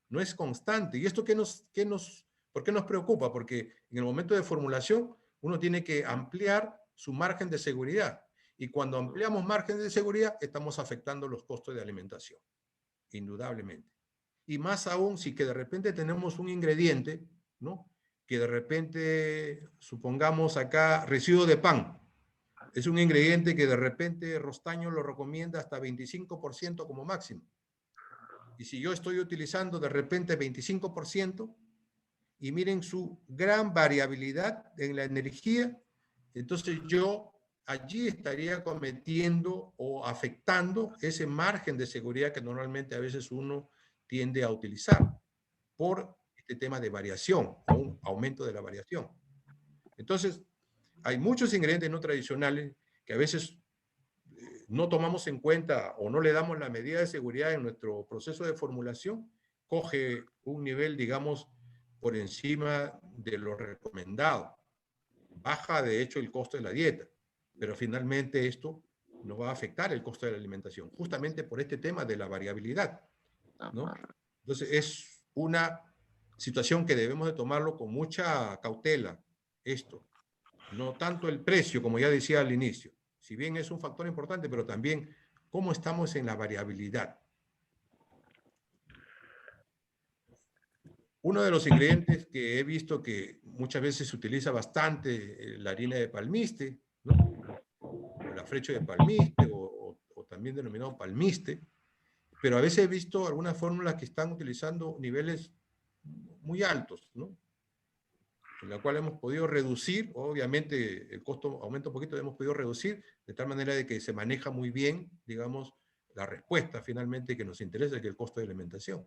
No es constante. ¿Y esto por qué nos preocupa? Porque en el momento de formulación uno tiene que ampliar su margen de seguridad. Y cuando ampliamos margen de seguridad, estamos afectando los costos de alimentación, indudablemente. Y más aún si que de repente tenemos un ingrediente, ¿no? Que de repente, supongamos acá, residuo de pan. Es un ingrediente que de repente Rostaño lo recomienda hasta 25% como máximo. Y si yo estoy utilizando de repente 25%, y miren su gran variabilidad en la energía, entonces yo allí estaría cometiendo o afectando ese margen de seguridad que normalmente a veces uno tiende a utilizar por este tema de variación o un aumento de la variación. Entonces, hay muchos ingredientes no tradicionales que a veces no tomamos en cuenta o no le damos la medida de seguridad en nuestro proceso de formulación, coge un nivel, digamos, por encima de lo recomendado. Baja, de hecho, el costo de la dieta, pero finalmente esto nos va a afectar el costo de la alimentación, justamente por este tema de la variabilidad, ¿no? Entonces, es una situación que debemos de tomarlo con mucha cautela, esto. No tanto el precio, como ya decía al inicio, si bien es un factor importante, pero también cómo estamos en la variabilidad. Uno de los ingredientes que he visto que muchas veces se utiliza bastante, la harina de palmiste, ¿no? O el afrecho de palmiste, o también denominado palmiste, pero a veces he visto algunas fórmulas que están utilizando niveles muy altos, ¿no? En la cual hemos podido reducir, obviamente el costo aumenta un poquito, hemos podido reducir, de tal manera de que se maneja muy bien, digamos, la respuesta finalmente que nos interesa, que es el costo de alimentación.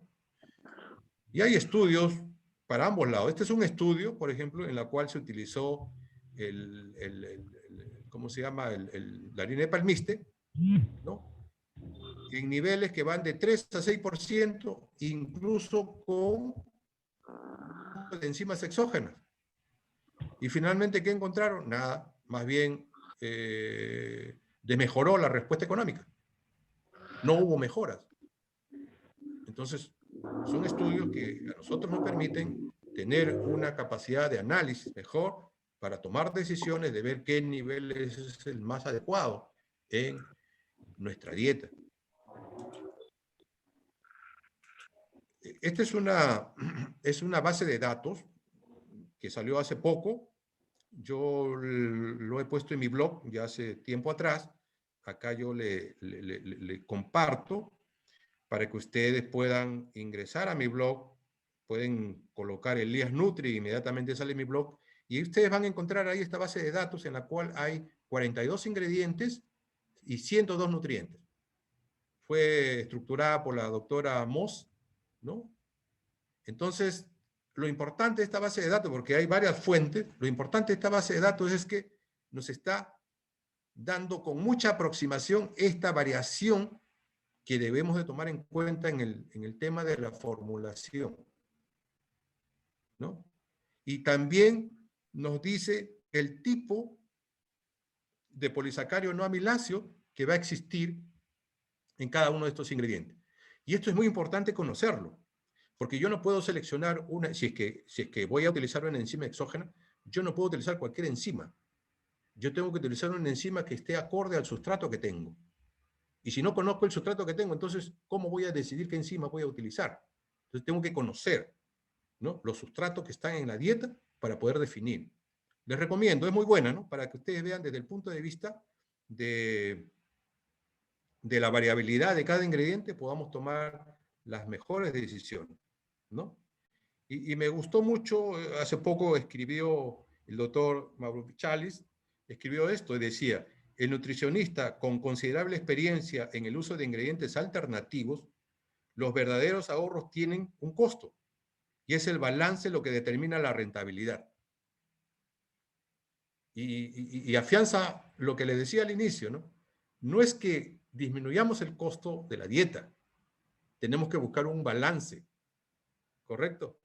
Y hay estudios para ambos lados. Este es un estudio, por ejemplo, en la cual se utilizó ¿cómo se llama? La harina de palmiste, ¿no? En niveles que van de 3 a 6%, incluso con enzimas exógenas. Y finalmente, ¿qué encontraron? Nada, más bien desmejoró la respuesta económica. No hubo mejoras. Entonces, son estudios que a nosotros nos permiten tener una capacidad de análisis mejor para tomar decisiones de ver qué nivel es el más adecuado en nuestra dieta. Esta es una base de datos que salió hace poco. Yo lo he puesto en mi blog ya hace tiempo atrás. Acá yo le comparto para que ustedes puedan ingresar a mi blog. Pueden colocar Elías Nutri, inmediatamente sale mi blog, y ustedes van a encontrar ahí esta base de datos en la cual hay 42 ingredientes y 102 nutrientes. Fue estructurada por la doctora Moss, ¿no? Entonces, lo importante de esta base de datos, porque hay varias fuentes, lo importante de esta base de datos es que nos está dando con mucha aproximación esta variación que debemos de tomar en cuenta en el tema de la formulación, ¿no? Y también nos dice el tipo de polisacario no amiláceo que va a existir en cada uno de estos ingredientes. Y esto es muy importante conocerlo, porque yo no puedo seleccionar una, si es que voy a utilizar una enzima exógena, yo no puedo utilizar cualquier enzima. Yo tengo que utilizar una enzima que esté acorde al sustrato que tengo. Y si no conozco el sustrato que tengo, entonces, ¿cómo voy a decidir qué enzima voy a utilizar? Entonces, tengo que conocer, ¿no?, los sustratos que están en la dieta para poder definir. Les recomiendo, es muy buena, ¿no?, para que ustedes vean desde el punto de vista de la variabilidad de cada ingrediente, podamos tomar las mejores decisiones, ¿no? Y me gustó mucho, hace poco escribió el doctor Mauro Pichalis, escribió esto y decía: el nutricionista con considerable experiencia en el uso de ingredientes alternativos, los verdaderos ahorros tienen un costo, y es el balance lo que determina la rentabilidad. Y afianza lo que le decía al inicio, ¿no? No es que disminuyamos el costo de la dieta, tenemos que buscar un balance, ¿correcto?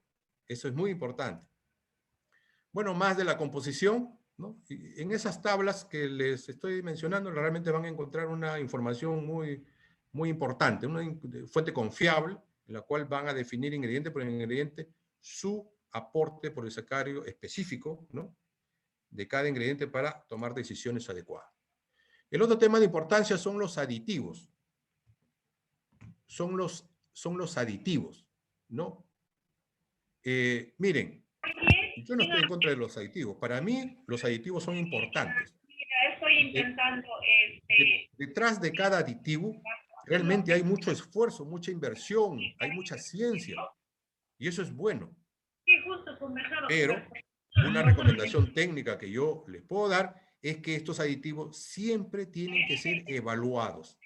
Eso es muy importante. Bueno, más de la composición, ¿no? Y en esas tablas que les estoy mencionando, realmente van a encontrar una información muy importante, una fuente confiable, en la cual van a definir ingrediente por ingrediente su aporte polisacario específico, ¿no?, de cada ingrediente para tomar decisiones adecuadas. El otro tema de importancia son los aditivos. Son los aditivos, ¿no? Miren, yo no estoy en contra de los aditivos. Para mí, los aditivos son importantes. Estoy intentando... Detrás de cada aditivo, realmente hay mucho esfuerzo, mucha inversión, hay mucha ciencia. Y eso es bueno. Sí, justo, pero una recomendación técnica que yo les puedo dar es que estos aditivos siempre tienen que ser evaluados.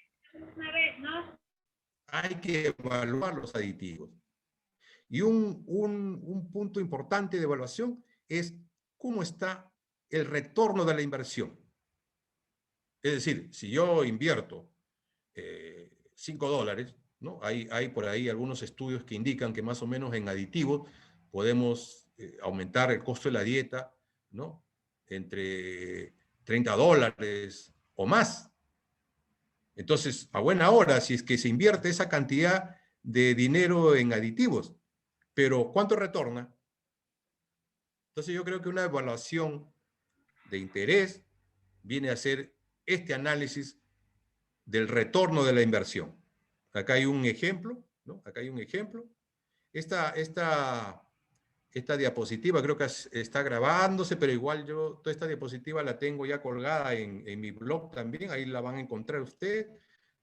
Hay que evaluar los aditivos. Y un punto importante de evaluación es cómo está el retorno de la inversión. Es decir, si yo invierto $5, ¿no? Hay por ahí algunos estudios que indican que más o menos en aditivos podemos aumentar el costo de la dieta, ¿no?, entre $30 o más. Entonces, a buena hora, si es que se invierte esa cantidad de dinero en aditivos, pero ¿cuánto retorna? Entonces yo creo que una evaluación de interés viene a ser este análisis del retorno de la inversión. Acá hay un ejemplo, ¿no? Acá hay un ejemplo. Esta diapositiva creo que está grabándose, pero igual yo toda esta diapositiva la tengo ya colgada en mi blog también, ahí la van a encontrar ustedes,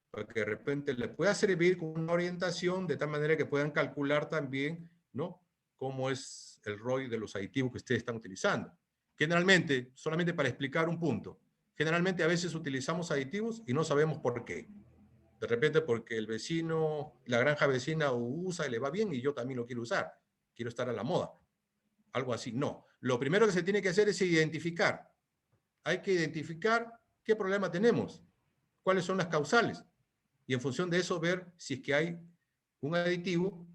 para que de repente les pueda servir con una orientación de tal manera que puedan calcular también, ¿no?, cómo es el ROI de los aditivos que ustedes están utilizando. Generalmente, solamente para explicar un punto, generalmente a veces utilizamos aditivos y no sabemos por qué. De repente porque el vecino, la granja vecina usa y le va bien y yo también lo quiero usar. Quiero estar a la moda. Algo así. No. Lo primero que se tiene que hacer es identificar. Hay que identificar qué problema tenemos, cuáles son las causales. Y en función de eso ver si es que hay un aditivo,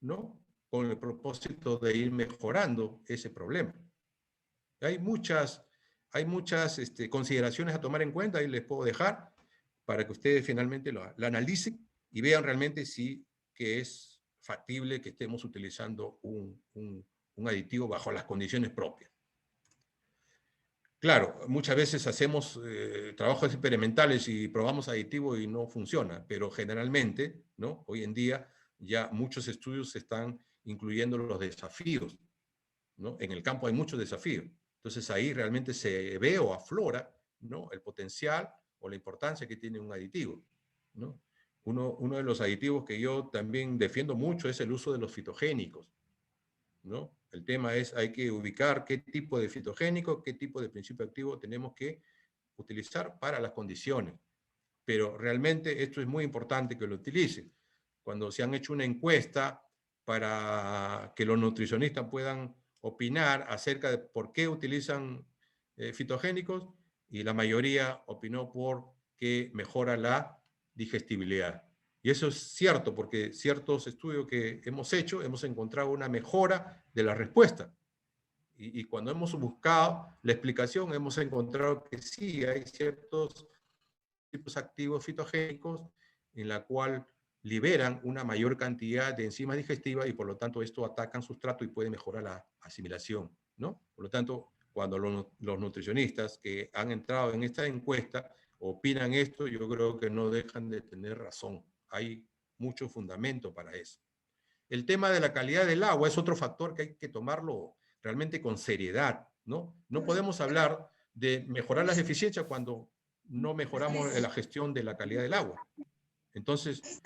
¿no?, con el propósito de ir mejorando ese problema. Hay muchas consideraciones a tomar en cuenta y les puedo dejar para que ustedes finalmente lo analicen y vean realmente si que es factible que estemos utilizando un aditivo bajo las condiciones propias. Claro, muchas veces hacemos trabajos experimentales y probamos aditivos y no funciona, pero generalmente, ¿no?, hoy en día ya muchos estudios están incluyendo los desafíos, ¿no? En el campo hay muchos desafíos. Entonces ahí realmente se ve o aflora, ¿no?, el potencial o la importancia que tiene un aditivo, ¿no? Uno de los aditivos que yo también defiendo mucho es el uso de los fitogénicos, ¿no? El tema es, hay que ubicar qué tipo de fitogénico, qué tipo de principio activo tenemos que utilizar para las condiciones. Pero realmente esto es muy importante que lo utilicen. Cuando se han hecho una encuesta para que los nutricionistas puedan opinar acerca de por qué utilizan fitogénicos, y la mayoría opinó por que mejora la digestibilidad. Y eso es cierto, porque ciertos estudios que hemos hecho, hemos encontrado una mejora de la respuesta. Y cuando hemos buscado la explicación, hemos encontrado que sí, hay ciertos tipos activos fitogénicos en la cual liberan una mayor cantidad de enzimas digestivas y por lo tanto esto atacan sustrato y puede mejorar la asimilación, ¿no? Por lo tanto, cuando los nutricionistas que han entrado en esta encuesta opinan esto, yo creo que no dejan de tener razón. Hay mucho fundamento para eso. El tema de la calidad del agua es otro factor que hay que tomarlo realmente con seriedad, ¿no? No podemos hablar de mejorar las eficiencias cuando no mejoramos la gestión de la calidad del agua. Entonces,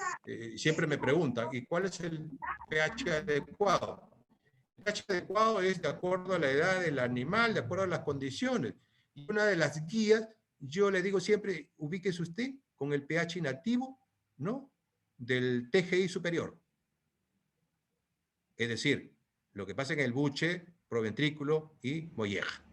siempre me preguntan, ¿y cuál es el pH adecuado? El pH adecuado es de acuerdo a la edad del animal, de acuerdo a las condiciones. Y una de las guías, yo le digo siempre, ubíquese usted con el pH inactivo, ¿no?, del TGI superior. Es decir, lo que pasa en el buche, proventrículo y molleja.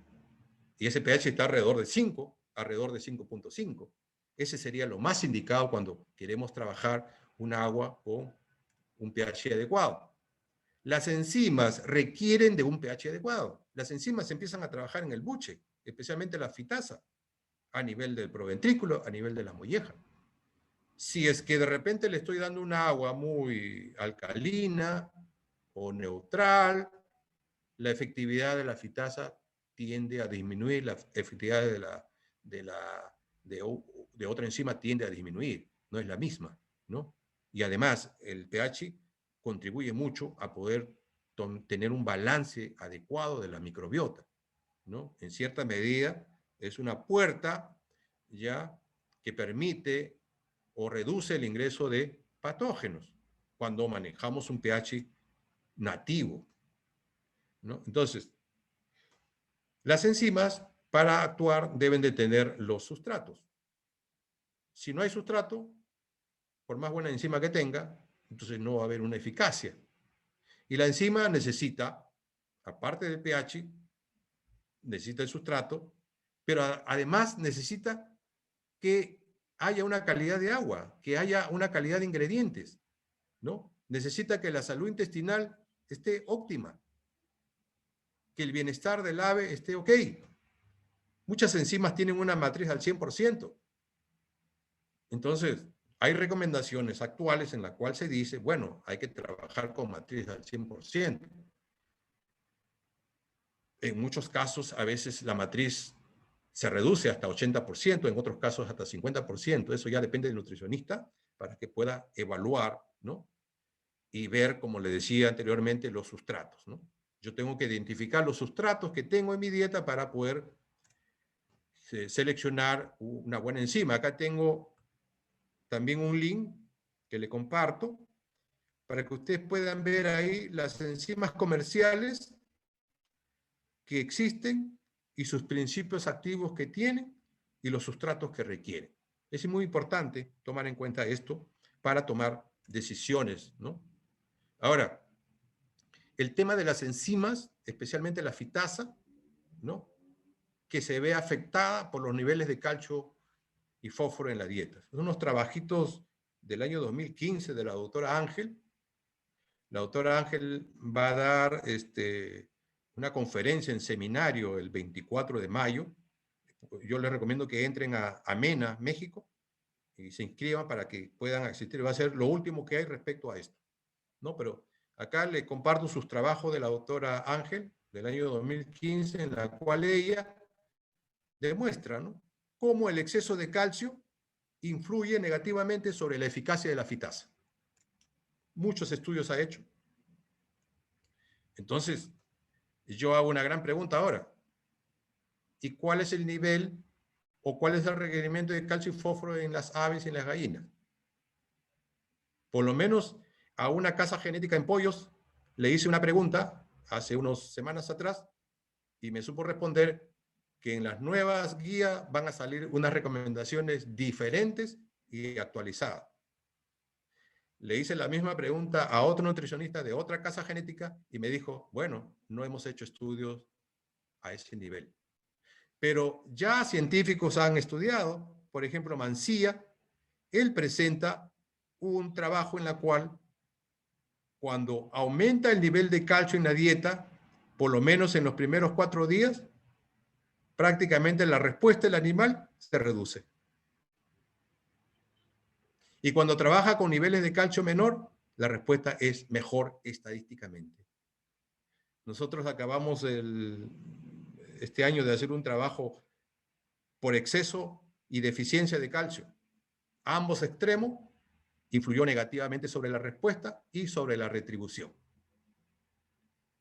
Y ese pH está alrededor de 5, alrededor de 5.5. Ese sería lo más indicado cuando queremos trabajar un agua con un pH adecuado. Las enzimas requieren de un pH adecuado. Las enzimas empiezan a trabajar en el buche, especialmente la fitasa, a nivel del proventrículo, a nivel de la molleja. Si es que de repente le estoy dando una agua muy alcalina o neutral, la efectividad de la fitasa tiende a disminuir, la efectividad de otra enzima tiende a disminuir, no es la misma, ¿no? Y además, el pH contribuye mucho a poder tener un balance adecuado de la microbiota, ¿no? En cierta medida, es una puerta ya que permite o reduce el ingreso de patógenos cuando manejamos un pH nativo, ¿no? Entonces, las enzimas para actuar deben de tener los sustratos. Si no hay sustrato, por más buena enzima que tenga, entonces no va a haber una eficacia. Y la enzima necesita, aparte del pH, necesita el sustrato, pero además necesita que haya una calidad de agua, que haya una calidad de ingredientes, ¿no? Necesita que la salud intestinal esté óptima, que el bienestar del ave esté ok. Muchas enzimas tienen una matriz al 100%. Entonces, hay recomendaciones actuales en las cuales se dice, bueno, hay que trabajar con matriz al 100%. En muchos casos, a veces la matriz se reduce hasta 80%, en otros casos hasta 50%. Eso ya depende del nutricionista para que pueda evaluar, ¿no? Y ver, como le decía anteriormente, los sustratos, ¿no? Yo tengo que identificar los sustratos que tengo en mi dieta para poder seleccionar una buena enzima. Acá tengo también un link que le comparto para que ustedes puedan ver ahí las enzimas comerciales que existen y sus principios activos que tienen y los sustratos que requieren. Es muy importante tomar en cuenta esto para tomar decisiones, ¿no? Ahora, el tema de las enzimas, especialmente la fitasa, ¿no? Que se ve afectada por los niveles de calcio y fósforo en la dieta. Son unos trabajitos del año 2015 de la doctora Ángel. La doctora Ángel va a dar una conferencia en seminario el 24 de mayo. Yo les recomiendo que entren a MENA, México, y se inscriban para que puedan asistir. Va a ser lo último que hay respecto a esto, ¿no? Pero acá le comparto sus trabajos de la doctora Ángel del año 2015, en la cual ella demuestra, ¿no?, cómo el exceso de calcio influye negativamente sobre la eficacia de la fitasa. Muchos estudios ha hecho. Entonces, yo hago una gran pregunta ahora. ¿Y cuál es el nivel o cuál es el requerimiento de calcio y fósforo en las aves y en las gallinas? Por lo menos a una casa genética en pollos le hice una pregunta hace unas semanas atrás y me supo responder que en las nuevas guías van a salir unas recomendaciones diferentes y actualizadas. Le hice la misma pregunta a otro nutricionista de otra casa genética y me dijo, bueno, no hemos hecho estudios a ese nivel. Pero ya científicos han estudiado, por ejemplo, Mancilla, él presenta un trabajo en la cual cuando aumenta el nivel de calcio en la dieta, por lo menos en los primeros 4 días, prácticamente la respuesta del animal se reduce. Y cuando trabaja con niveles de calcio menor, la respuesta es mejor estadísticamente. Nosotros acabamos este año de hacer un trabajo por exceso y deficiencia de calcio. Ambos extremos influyó negativamente sobre la respuesta y sobre la retribución.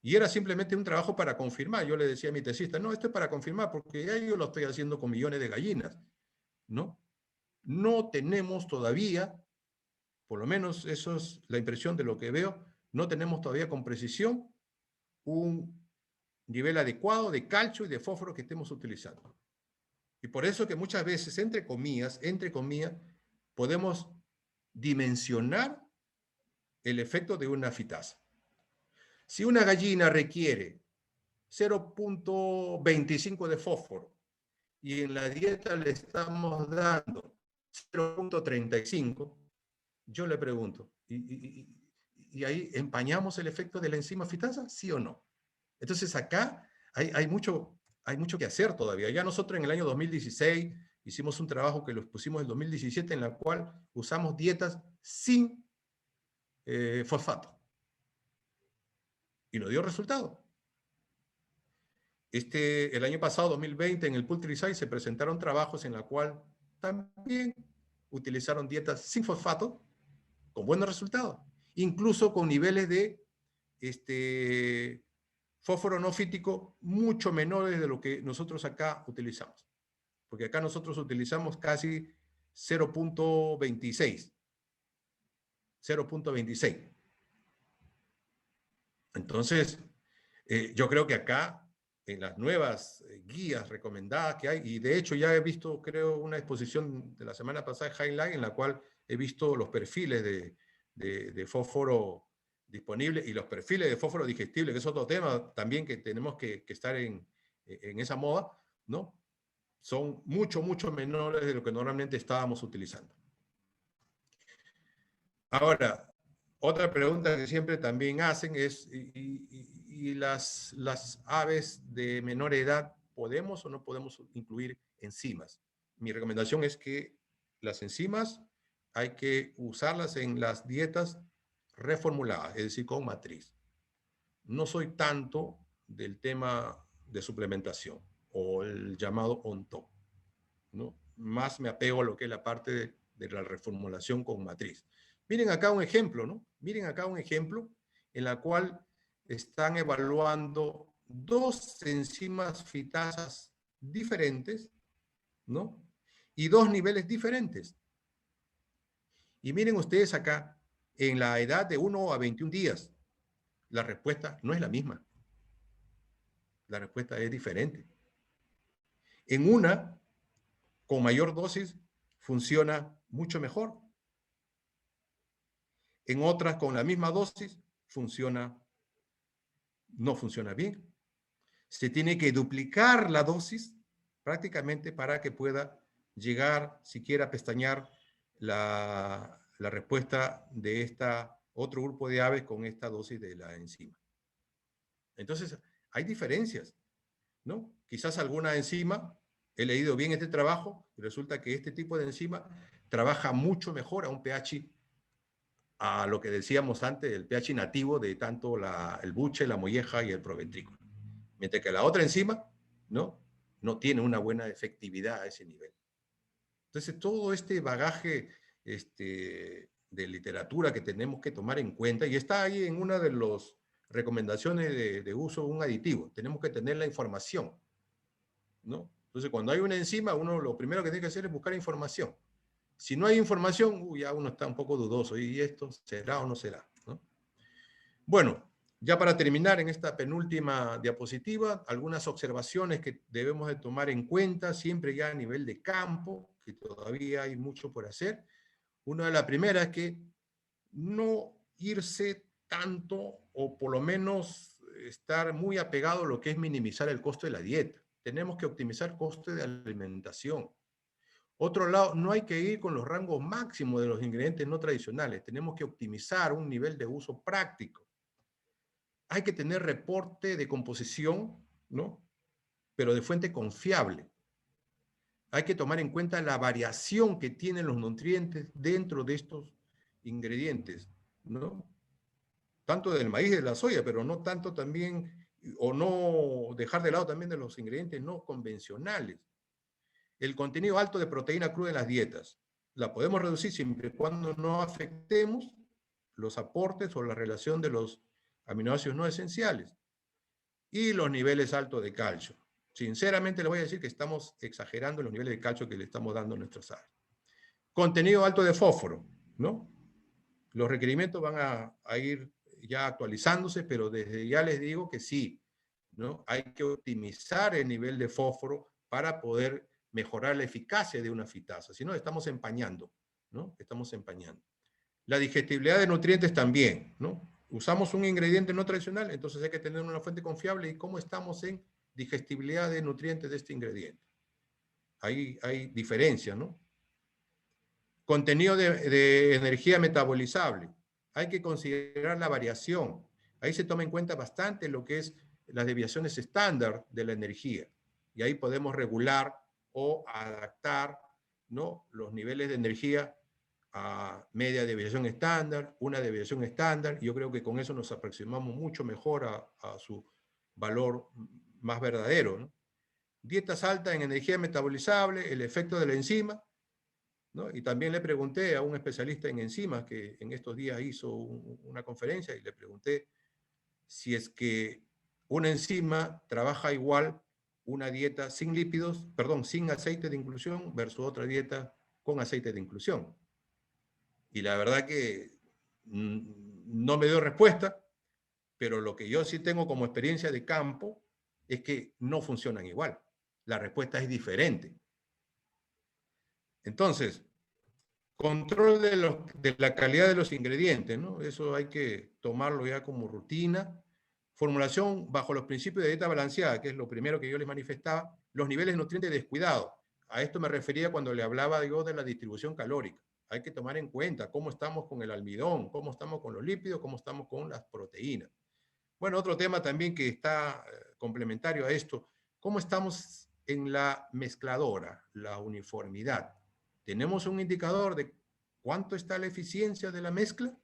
Y era simplemente un trabajo para confirmar. Yo le decía a mi tesista, no, esto es para confirmar, porque ya yo lo estoy haciendo con millones de gallinas, ¿no? No tenemos todavía, por lo menos eso es la impresión de lo que veo, no tenemos todavía con precisión un nivel adecuado de calcio y de fósforo que estemos utilizando. Y por eso que muchas veces, entre comillas, podemos dimensionar el efecto de una fitasa. Si una gallina requiere 0.25 de fósforo y en la dieta le estamos dando 0.35, yo le pregunto, ¿y ahí empañamos el efecto de la enzima fitasa? ¿Sí o no? Entonces acá hay mucho hay mucho que hacer todavía. Ya nosotros en el año 2016 hicimos un trabajo que lo expusimos en el 2017 en la cual usamos dietas sin fosfato. Y nos dio resultado. El año pasado, 2020, en el Poultry se presentaron trabajos en la cual también utilizaron dietas sin fosfato con buenos resultados, incluso con niveles de fósforo no fítico mucho menores de lo que nosotros acá utilizamos. Porque acá nosotros utilizamos casi 0.26. 0.26. Entonces, yo creo que acá, en las nuevas guías recomendadas que hay, y de hecho ya he visto, creo, una exposición de la semana pasada de Highlight en la cual he visto los perfiles de fósforo disponible y los perfiles de fósforo digestible, que es otro tema también que tenemos que estar en esa moda, ¿no? Son mucho menores de lo que normalmente estábamos utilizando. Ahora, otra pregunta que siempre también hacen es, ¿y las aves de menor edad, podemos o no podemos incluir enzimas? Mi recomendación es que las enzimas hay que usarlas en las dietas reformuladas, es decir, con matriz. No soy tanto del tema de suplementación o el llamado on-top, ¿no? Más me apego a lo que es la parte de la reformulación con matriz. Miren acá un ejemplo, ¿no? Miren acá un ejemplo en la cual están evaluando dos enzimas fitasas diferentes, ¿no? Y dos niveles diferentes. Y miren ustedes acá, en la edad de 1 a 21 días, la respuesta no es la misma. La respuesta es diferente. En una, con mayor dosis, funciona mucho mejor. En otras, con la misma dosis, no funciona bien. Se tiene que duplicar la dosis prácticamente para que pueda llegar, siquiera a pestañear la respuesta de otro grupo de aves con esta dosis de la enzima. Entonces, hay diferencias, ¿no? Quizás alguna enzima, he leído bien este trabajo, y resulta que este tipo de enzima trabaja mucho mejor a un pH, a lo que decíamos antes, el pH nativo de tanto el buche, la molleja y el proventrículo. Mientras que la otra enzima, no tiene una buena efectividad a ese nivel. Entonces, todo este bagaje de literatura que tenemos que tomar en cuenta, y está ahí en una de las recomendaciones de uso de un aditivo, tenemos que tener la información, ¿no? Entonces, cuando hay una enzima, uno lo primero que tiene que hacer es buscar información. Si no hay información, ya uno está un poco dudoso, ¿y esto será o no será? ¿No? Bueno, ya para terminar en esta penúltima diapositiva, algunas observaciones que debemos de tomar en cuenta, siempre ya a nivel de campo, que todavía hay mucho por hacer. Una de las primeras es que no irse tanto, o por lo menos estar muy apegado a lo que es minimizar el costo de la dieta. Tenemos que optimizar coste de alimentación. Otro lado, no hay que ir con los rangos máximos de los ingredientes no tradicionales. Tenemos que optimizar un nivel de uso práctico. Hay que tener reporte de composición, ¿no? Pero de fuente confiable. Hay que tomar en cuenta la variación que tienen los nutrientes dentro de estos ingredientes, ¿no? Tanto del maíz y de la soya, pero no tanto también, o no dejar de lado también de los ingredientes no convencionales. El contenido alto de proteína cruda en las dietas. La podemos reducir siempre y cuando no afectemos los aportes o la relación de los aminoácidos no esenciales. Y los niveles altos de calcio. Sinceramente le voy a decir que estamos exagerando los niveles de calcio que le estamos dando a nuestras aves. Contenido alto de fósforo, ¿no? Los requerimientos van a ir ya actualizándose, pero desde ya les digo que sí, ¿no? Hay que optimizar el nivel de fósforo para poder mejorar la eficacia de una fitasa. Si no, estamos empañando, ¿no? Estamos empañando. La digestibilidad de nutrientes también, ¿no? Usamos un ingrediente no tradicional, entonces hay que tener una fuente confiable. ¿Y cómo estamos en digestibilidad de nutrientes de este ingrediente? Ahí hay diferencia, ¿no? Contenido de energía metabolizable. Hay que considerar la variación. Ahí se toma en cuenta bastante lo que es las desviaciones estándar de la energía, y ahí podemos regular o adaptar, ¿no?, los niveles de energía a media deviación estándar, una deviación estándar. Yo creo que con eso nos aproximamos mucho mejor a su valor más verdadero, ¿no? Dietas altas en energía metabolizable, el efecto de la enzima, ¿no? Y también le pregunté a un especialista en enzimas que en estos días hizo una conferencia y le pregunté si es que una enzima trabaja igual una dieta sin lípidos, perdón, sin aceite de inclusión versus otra dieta con aceite de inclusión. Y la verdad que no me dio respuesta, pero lo que yo sí tengo como experiencia de campo es que no funcionan igual. La respuesta es diferente. Entonces, control de la calidad de los ingredientes, ¿no? Eso hay que tomarlo ya como rutina. Formulación bajo los principios de dieta balanceada, que es lo primero que yo les manifestaba. Los niveles de nutrientes descuidados. A esto me refería cuando le hablaba yo de la distribución calórica. Hay que tomar en cuenta cómo estamos con el almidón, cómo estamos con los lípidos, cómo estamos con las proteínas. Bueno, otro tema también que está complementario a esto, ¿cómo estamos en la mezcladora, la uniformidad? ¿Tenemos un indicador de cuánto está la eficiencia de la mezcla?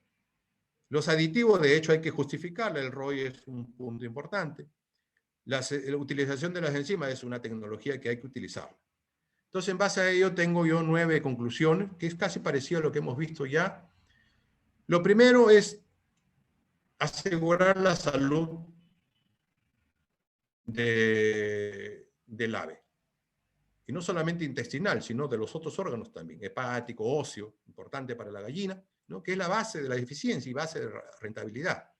Los aditivos, de hecho, hay que justificarla. El ROI es un punto importante. La utilización de las enzimas es una tecnología que hay que utilizar. Entonces, en base a ello, tengo yo 9 conclusiones, que es casi parecido a lo que hemos visto ya. Lo primero es asegurar la salud del ave. Y no solamente intestinal, sino de los otros órganos también, hepático, óseo, importante para la gallina, ¿no?, que es la base de la eficiencia y base de rentabilidad.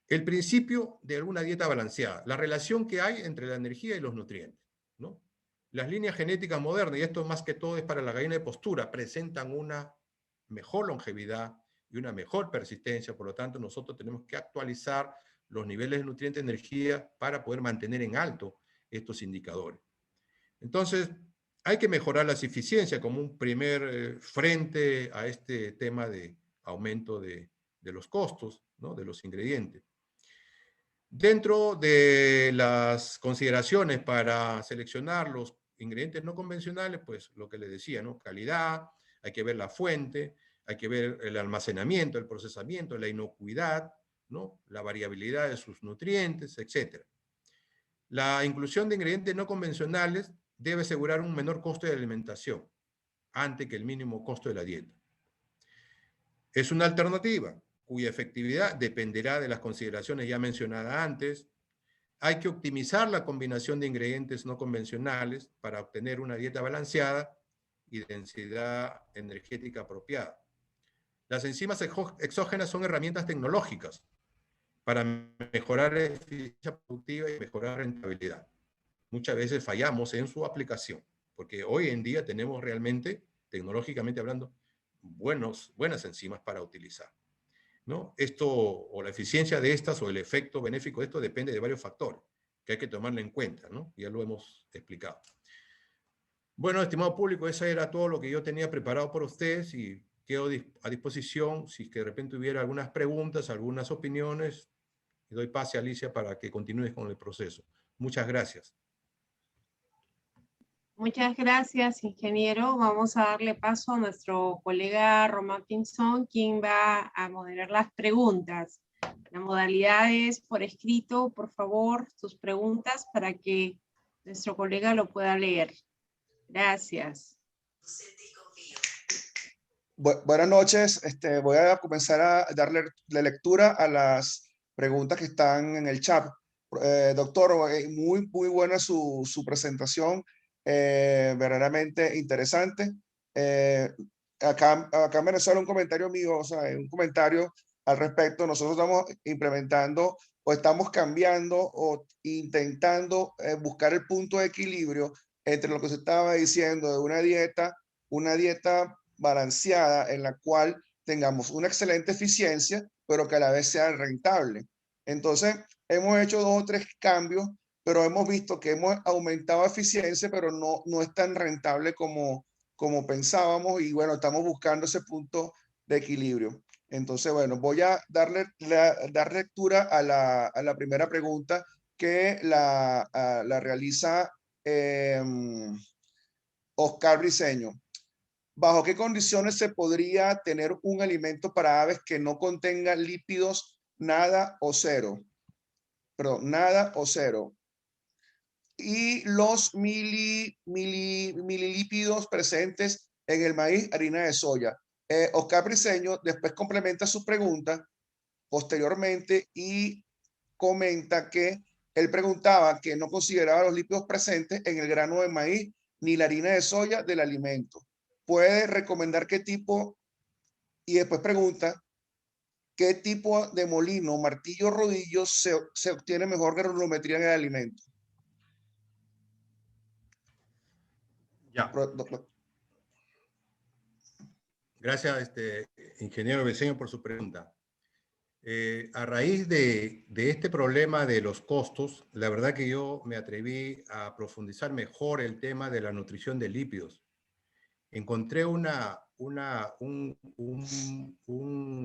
El principio de una dieta balanceada, la relación que hay entre la energía y los nutrientes, ¿no? Las líneas genéticas modernas, y esto más que todo es para la gallina de postura, presentan una mejor longevidad y una mejor persistencia. Por lo tanto, nosotros tenemos que actualizar los niveles de nutrientes y energía para poder mantener en alto estos indicadores. Entonces, hay que mejorar las eficiencias como un primer frente a este tema de aumento de los costos, ¿no?, de los ingredientes. Dentro de las consideraciones para seleccionar los ingredientes no convencionales, pues lo que les decía, ¿no?, calidad, hay que ver la fuente, hay que ver el almacenamiento, el procesamiento, la inocuidad, ¿no?, la variabilidad de sus nutrientes, etc. La inclusión de ingredientes no convencionales debe asegurar un menor costo de alimentación antes que el mínimo costo de la dieta. Es una alternativa cuya efectividad dependerá de las consideraciones ya mencionadas antes. Hay que optimizar la combinación de ingredientes no convencionales para obtener una dieta balanceada y densidad energética apropiada. Las enzimas exógenas son herramientas tecnológicas para mejorar la eficiencia productiva y mejorar rentabilidad. Muchas veces fallamos en su aplicación, porque hoy en día tenemos realmente, tecnológicamente hablando, buenas enzimas para utilizar, ¿no? Esto, o la eficiencia de estas, o el efecto benéfico de esto, depende de varios factores que hay que tomarlo en cuenta, ¿no? Ya lo hemos explicado. Bueno, estimado público, eso era todo lo que yo tenía preparado por ustedes y quedo a disposición si es que de repente hubiera algunas preguntas, algunas opiniones. Le doy pase a Alicia para que continúes con el proceso. Muchas gracias. Muchas gracias, ingeniero. Vamos a darle paso a nuestro colega Román Pinzón, quien va a moderar las preguntas. La modalidad es por escrito, por favor, sus preguntas para que nuestro colega lo pueda leer. Gracias. Buenas noches. Voy a comenzar a darle la lectura a las preguntas que están en el chat. Doctor, muy buena su presentación, verdaderamente interesante. Acá en Venezuela un comentario mío, o sea, un comentario al respecto. Nosotros estamos implementando o estamos cambiando o intentando buscar el punto de equilibrio entre lo que se estaba diciendo de una dieta balanceada en la cual tengamos una excelente eficiencia, pero que a la vez sea rentable. Entonces, hemos hecho 2 o 3 cambios, pero hemos visto que hemos aumentado eficiencia, pero no es tan rentable como pensábamos, y bueno, estamos buscando ese punto de equilibrio. Entonces, bueno, voy a dar lectura a la primera pregunta que la realiza Oscar Briceño. ¿Bajo qué condiciones se podría tener un alimento para aves que no contenga lípidos nada o cero? Perdón, nada o cero. Y los mililípidos presentes en el maíz, harina de soya. Oscar Briceño después complementa su pregunta posteriormente y comenta que él preguntaba que no consideraba los lípidos presentes en el grano de maíz ni la harina de soya del alimento. ¿Puede recomendar qué tipo? Y después pregunta, ¿qué tipo de molino, martillo, rodillo se obtiene mejor granulometría en el alimento? Ya. Gracias, ingeniero Briceño, por su pregunta. A raíz de este problema de los costos, la verdad que yo me atreví a profundizar mejor el tema de la nutrición de lípidos. Encontré un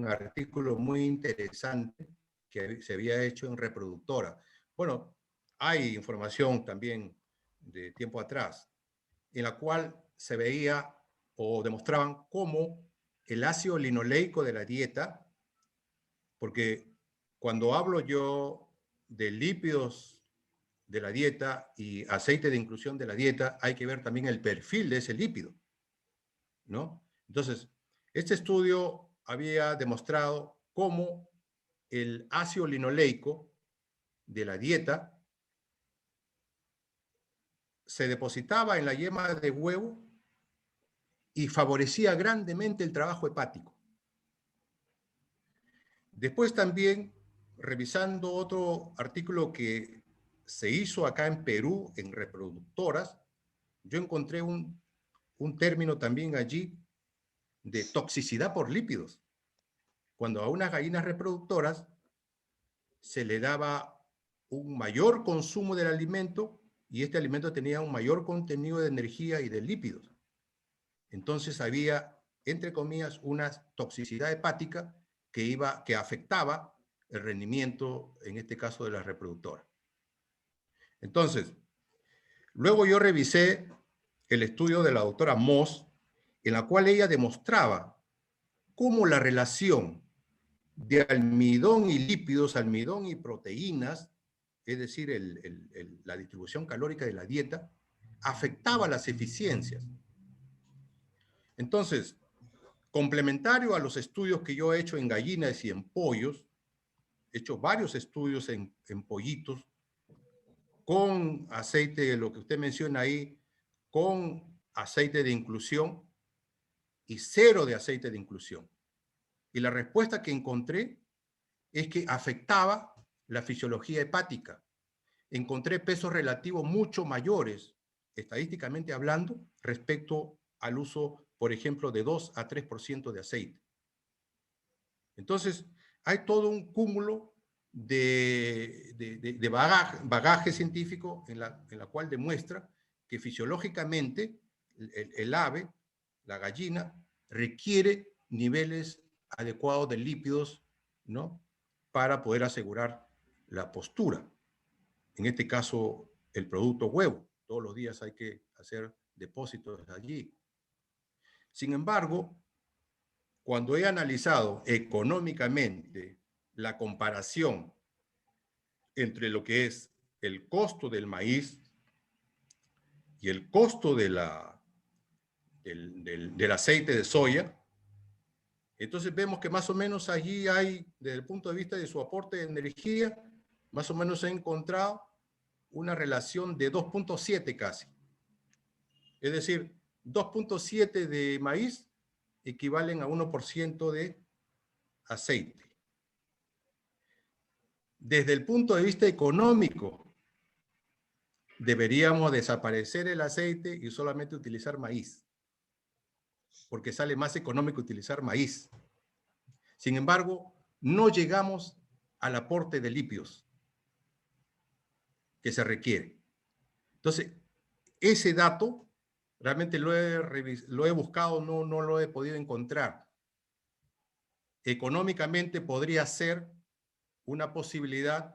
artículo muy interesante que se había hecho en Reproductora. Bueno, hay información también de tiempo atrás, en la cual se veía o demostraban cómo el ácido linoleico de la dieta, porque cuando hablo yo de lípidos de la dieta y aceite de inclusión de la dieta, hay que ver también el perfil de ese lípido, ¿no? Entonces, este estudio había demostrado cómo el ácido linoleico de la dieta se depositaba en la yema de huevo y favorecía grandemente el trabajo hepático. Después también, revisando otro artículo que se hizo acá en Perú, en reproductoras, yo encontré un término también allí de toxicidad por lípidos. Cuando a unas gallinas reproductoras se le daba un mayor consumo del alimento y este alimento tenía un mayor contenido de energía y de lípidos. Entonces había, entre comillas, una toxicidad hepática que afectaba el rendimiento, en este caso, de la reproductora. Entonces, luego yo revisé el estudio de la doctora Moss, en la cual ella demostraba cómo la relación de almidón y lípidos, almidón y proteínas, es decir, la distribución calórica de la dieta, afectaba las eficiencias. Entonces, complementario a los estudios que yo he hecho en gallinas y en pollos, he hecho varios estudios en pollitos, con aceite, lo que usted menciona ahí, con aceite de inclusión y cero de aceite de inclusión. Y la respuesta que encontré es que afectaba la fisiología hepática. Encontré pesos relativos mucho mayores, estadísticamente hablando, respecto al uso, por ejemplo, de 2 a 3% de aceite. Entonces, hay todo un cúmulo de bagaje científico en la cual demuestra que fisiológicamente el ave, la gallina, requiere niveles adecuados de lípidos, ¿no?, para poder asegurar la postura. En este caso, el producto huevo. Todos los días hay que hacer depósitos allí. Sin embargo, cuando he analizado económicamente la comparación entre lo que es el costo del maíz y el costo del aceite de soya, entonces vemos que más o menos allí hay, desde el punto de vista de su aporte de energía, más o menos he encontrado una relación de 2.7 casi. Es decir, 2.7 de maíz equivalen a 1% de aceite. Desde el punto de vista económico, deberíamos desaparecer el aceite y solamente utilizar maíz, porque sale más económico utilizar maíz. Sin embargo, no llegamos al aporte de lípidos que se requiere. Entonces, ese dato realmente lo he buscado, no lo he podido encontrar. Económicamente podría ser una posibilidad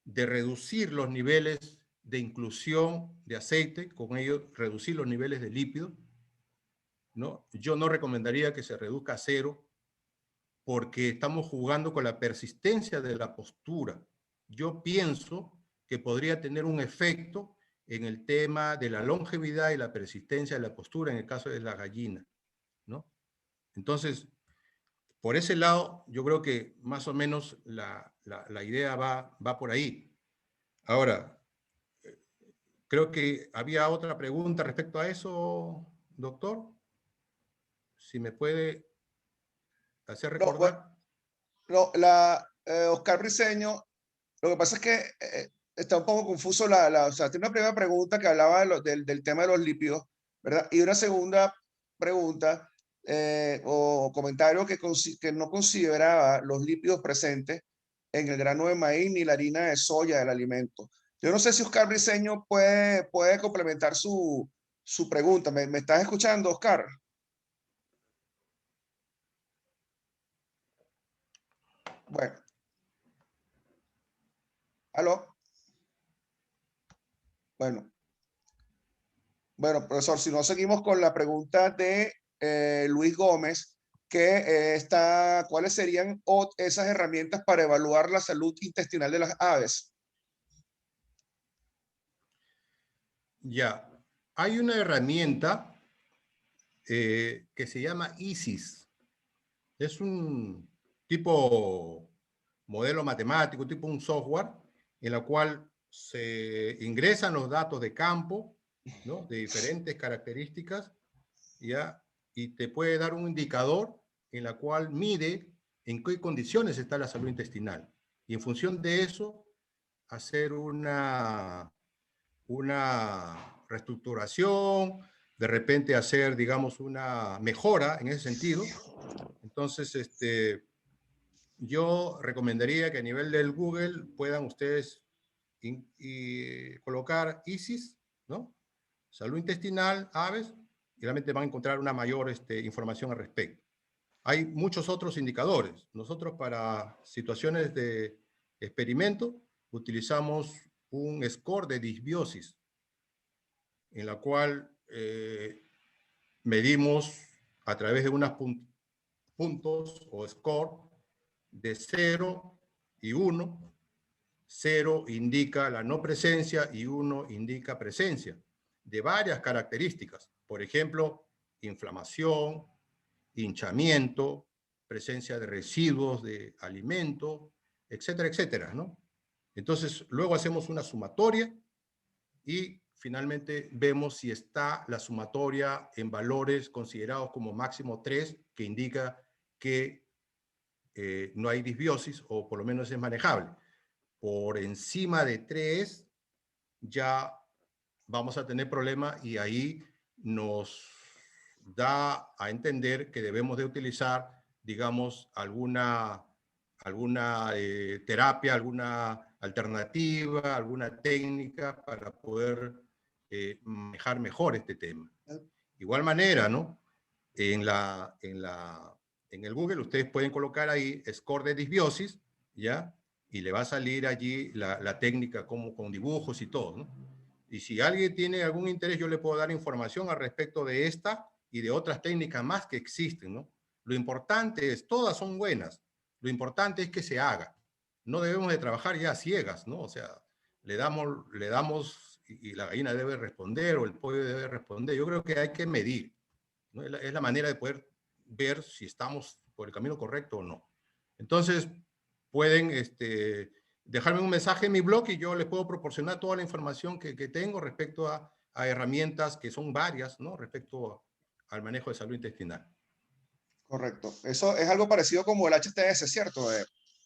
de reducir los niveles de inclusión de aceite, con ello reducir los niveles de lípidos, ¿no? Yo no recomendaría que se reduzca a 0 porque estamos jugando con la persistencia de la postura. Yo pienso que podría tener un efecto en el tema de la longevidad y la persistencia de la postura en el caso de la gallina, ¿no? Entonces, por ese lado, yo creo que más o menos la idea va por ahí. Ahora, creo que había otra pregunta respecto a eso, doctor. Si me puede hacer recordar. No, Oscar Briceño, lo que pasa es que está un poco confuso o sea, tiene una primera pregunta que hablaba del tema de los lípidos, ¿verdad? Y una segunda pregunta o comentario que no consideraba los lípidos presentes en el grano de maíz ni la harina de soya del alimento. Yo no sé si Oscar Briceño puede complementar su pregunta. ¿Me estás escuchando, Oscar? Bueno. ¿Aló? Bueno. Bueno, profesor, si no seguimos con la pregunta de Luis Gómez, ¿cuáles serían esas herramientas para evaluar la salud intestinal de las aves? Ya, hay una herramienta que se llama ISIS. Es un tipo modelo matemático, tipo un software, en la cual se ingresan los datos de campo, ¿no? De diferentes características, ¿ya? Y te puede dar un indicador en la cual mide en qué condiciones está la salud intestinal. Y en función de eso, hacer una reestructuración, de repente hacer, digamos, una mejora en ese sentido. Entonces, yo recomendaría que a nivel del Google puedan ustedes colocar ISIS, ¿no? Salud intestinal, aves, y realmente van a encontrar una mayor información al respecto. Hay muchos otros indicadores. Nosotros para situaciones de experimento utilizamos un score de disbiosis, en la cual medimos a través de unos puntos o score de 0 y 1. 0 indica la no presencia y 1 indica presencia de varias características. Por ejemplo, inflamación, hinchamiento, presencia de residuos de alimento, etcétera, etcétera, ¿no? Entonces, luego hacemos una sumatoria y finalmente vemos si está la sumatoria en valores considerados como máximo 3, que indica que no hay disbiosis o por lo menos es manejable. Por encima de 3 ya vamos a tener problemas y ahí nos da a entender que debemos de utilizar, digamos, alguna terapia, alguna alternativa, alguna técnica para poder manejar mejor este tema. Igual manera, ¿no? En el Google ustedes pueden colocar ahí score de disbiosis, ¿ya? Y le va a salir allí la técnica como con dibujos y todo, ¿no? Y si alguien tiene algún interés, yo le puedo dar información al respecto de esta y de otras técnicas más que existen, ¿no? Lo importante es, todas son buenas, lo importante es que se haga. No debemos de trabajar ya ciegas, ¿no? O sea, le damos y la gallina debe responder o el pollo debe responder. Yo creo que hay que medir, ¿no? Es la manera de poder ver si estamos por el camino correcto o no. Entonces, pueden dejarme un mensaje en mi blog y yo les puedo proporcionar toda la información que tengo respecto a herramientas que son varias, ¿no? Respecto al manejo de salud intestinal. Correcto. Eso es algo parecido como el HTS, ¿cierto?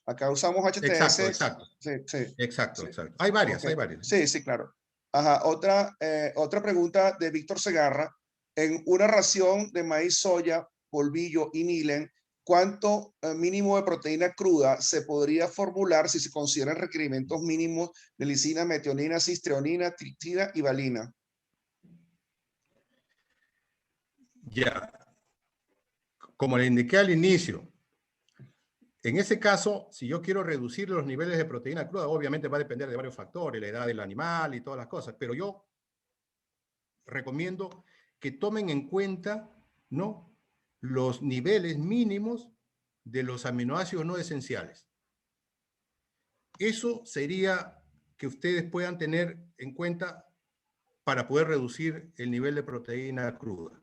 Acá usamos HTS. Exacto, exacto. Sí, sí. Exacto, Sí. exacto. Hay varias, Okay. hay varias. Sí, sí, claro. Ajá, otra pregunta de Víctor Segarra. En una ración de maíz, soya, polvillo y milen, ¿cuánto mínimo de proteína cruda se podría formular si se consideran requerimientos mínimos de lisina, metionina, cistreonina, triptina y valina? Ya, como le indiqué al inicio, En ese caso, si yo quiero reducir los niveles de proteína cruda, obviamente va a depender de varios factores, la edad del animal y todas las cosas, pero yo recomiendo que tomen en cuenta, ¿no?, los niveles mínimos de los aminoácidos no esenciales. Eso sería que ustedes puedan tener en cuenta para poder reducir el nivel de proteína cruda,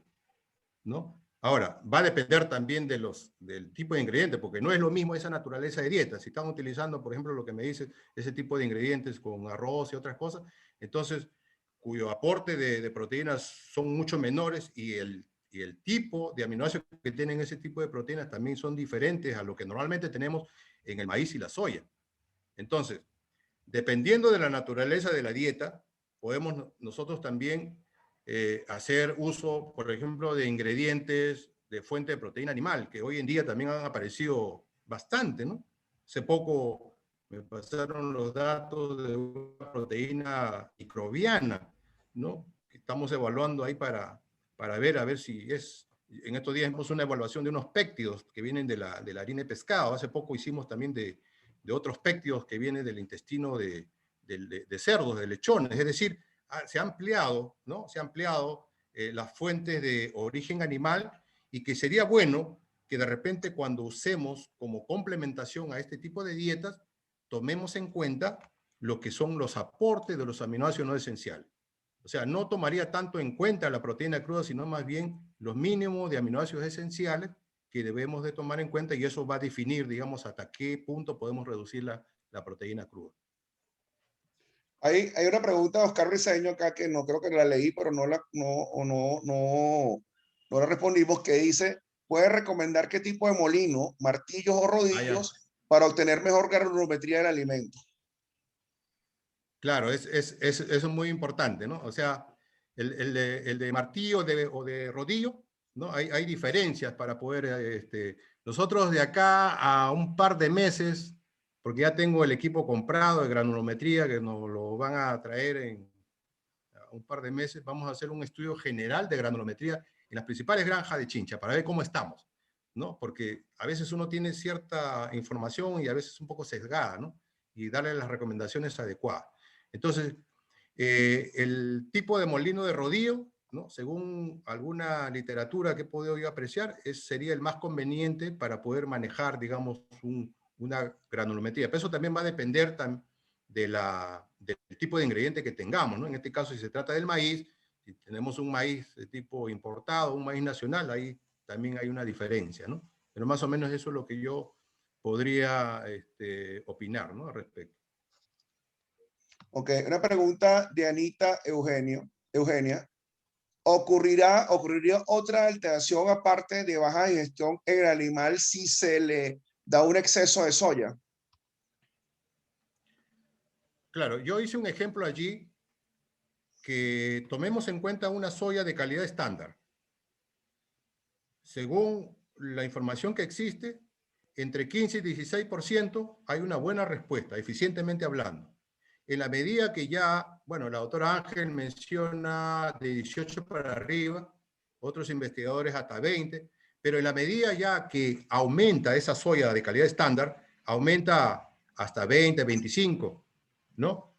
¿no? Ahora, va a depender también del tipo de ingredientes, porque no es lo mismo esa naturaleza de dieta. Si están utilizando, por ejemplo, lo que me dice, ese tipo de ingredientes con arroz y otras cosas, entonces, cuyo aporte de proteínas son mucho menores y el tipo de aminoácidos que tienen ese tipo de proteínas también son diferentes a lo que normalmente tenemos en el maíz y la soya. Entonces, dependiendo de la naturaleza de la dieta, podemos nosotros también hacer uso, por ejemplo, de ingredientes de fuente de proteína animal, que hoy en día también han aparecido bastante, ¿no? Hace poco me pasaron los datos de una proteína microbiana, ¿no?, que estamos evaluando ahí para ver a ver si es. En estos días hicimos una evaluación de unos péptidos que vienen de la harina de pescado. Hace poco hicimos también de otros péptidos que vienen del intestino de cerdos, de lechones. Es decir, se ha ampliado, ¿no? Se ha ampliado las fuentes de origen animal, y que sería bueno que de repente cuando usemos como complementación a este tipo de dietas, tomemos en cuenta lo que son los aportes de los aminoácidos no esenciales. O sea, no tomaría tanto en cuenta la proteína cruda, sino más bien los mínimos de aminoácidos esenciales que debemos de tomar en cuenta, y eso va a definir, digamos, hasta qué punto podemos reducir la proteína cruda. Hay una pregunta de Oscar Riseño acá que no creo que la leí, pero no la respondimos, que dice, ¿puede recomendar qué tipo de molino, martillos o rodillos para obtener mejor granulometría del alimento? Claro, eso es muy importante, ¿no? O sea, el de martillo o de rodillo, ¿no? Hay diferencias para poder, nosotros de acá a un par de meses, porque ya tengo el equipo comprado de granulometría que nos lo van a traer en un par de meses, vamos a hacer un estudio general de granulometría en las principales granjas de Chincha para ver cómo estamos, ¿no? Porque a veces uno tiene cierta información y a veces un poco sesgada, ¿no? Y darle las recomendaciones adecuadas. Entonces, el tipo de molino de rodillo, ¿no?, según alguna literatura que he podido yo apreciar, sería el más conveniente para poder manejar, digamos, una granulometría. Pero eso también va a depender del tipo de ingrediente que tengamos, ¿no? En este caso, si se trata del maíz, si tenemos un maíz de tipo importado, un maíz nacional, ahí también hay una diferencia, ¿no? Pero más o menos eso es lo que yo podría opinar, ¿no?, al respecto. Ok, una pregunta de Anita Eugenia. ¿Ocurriría otra alteración aparte de baja digestión en el animal si se le da un exceso de soya? Claro, yo hice un ejemplo allí, que tomemos en cuenta una soya de calidad estándar. Según la información que existe, entre 15 y 16% hay una buena respuesta, eficientemente hablando. En la medida que ya, bueno, la doctora Ángel menciona de 18 para arriba, otros investigadores hasta 20, pero en la medida ya que aumenta esa soya de calidad estándar, aumenta hasta 20, 25, ¿no?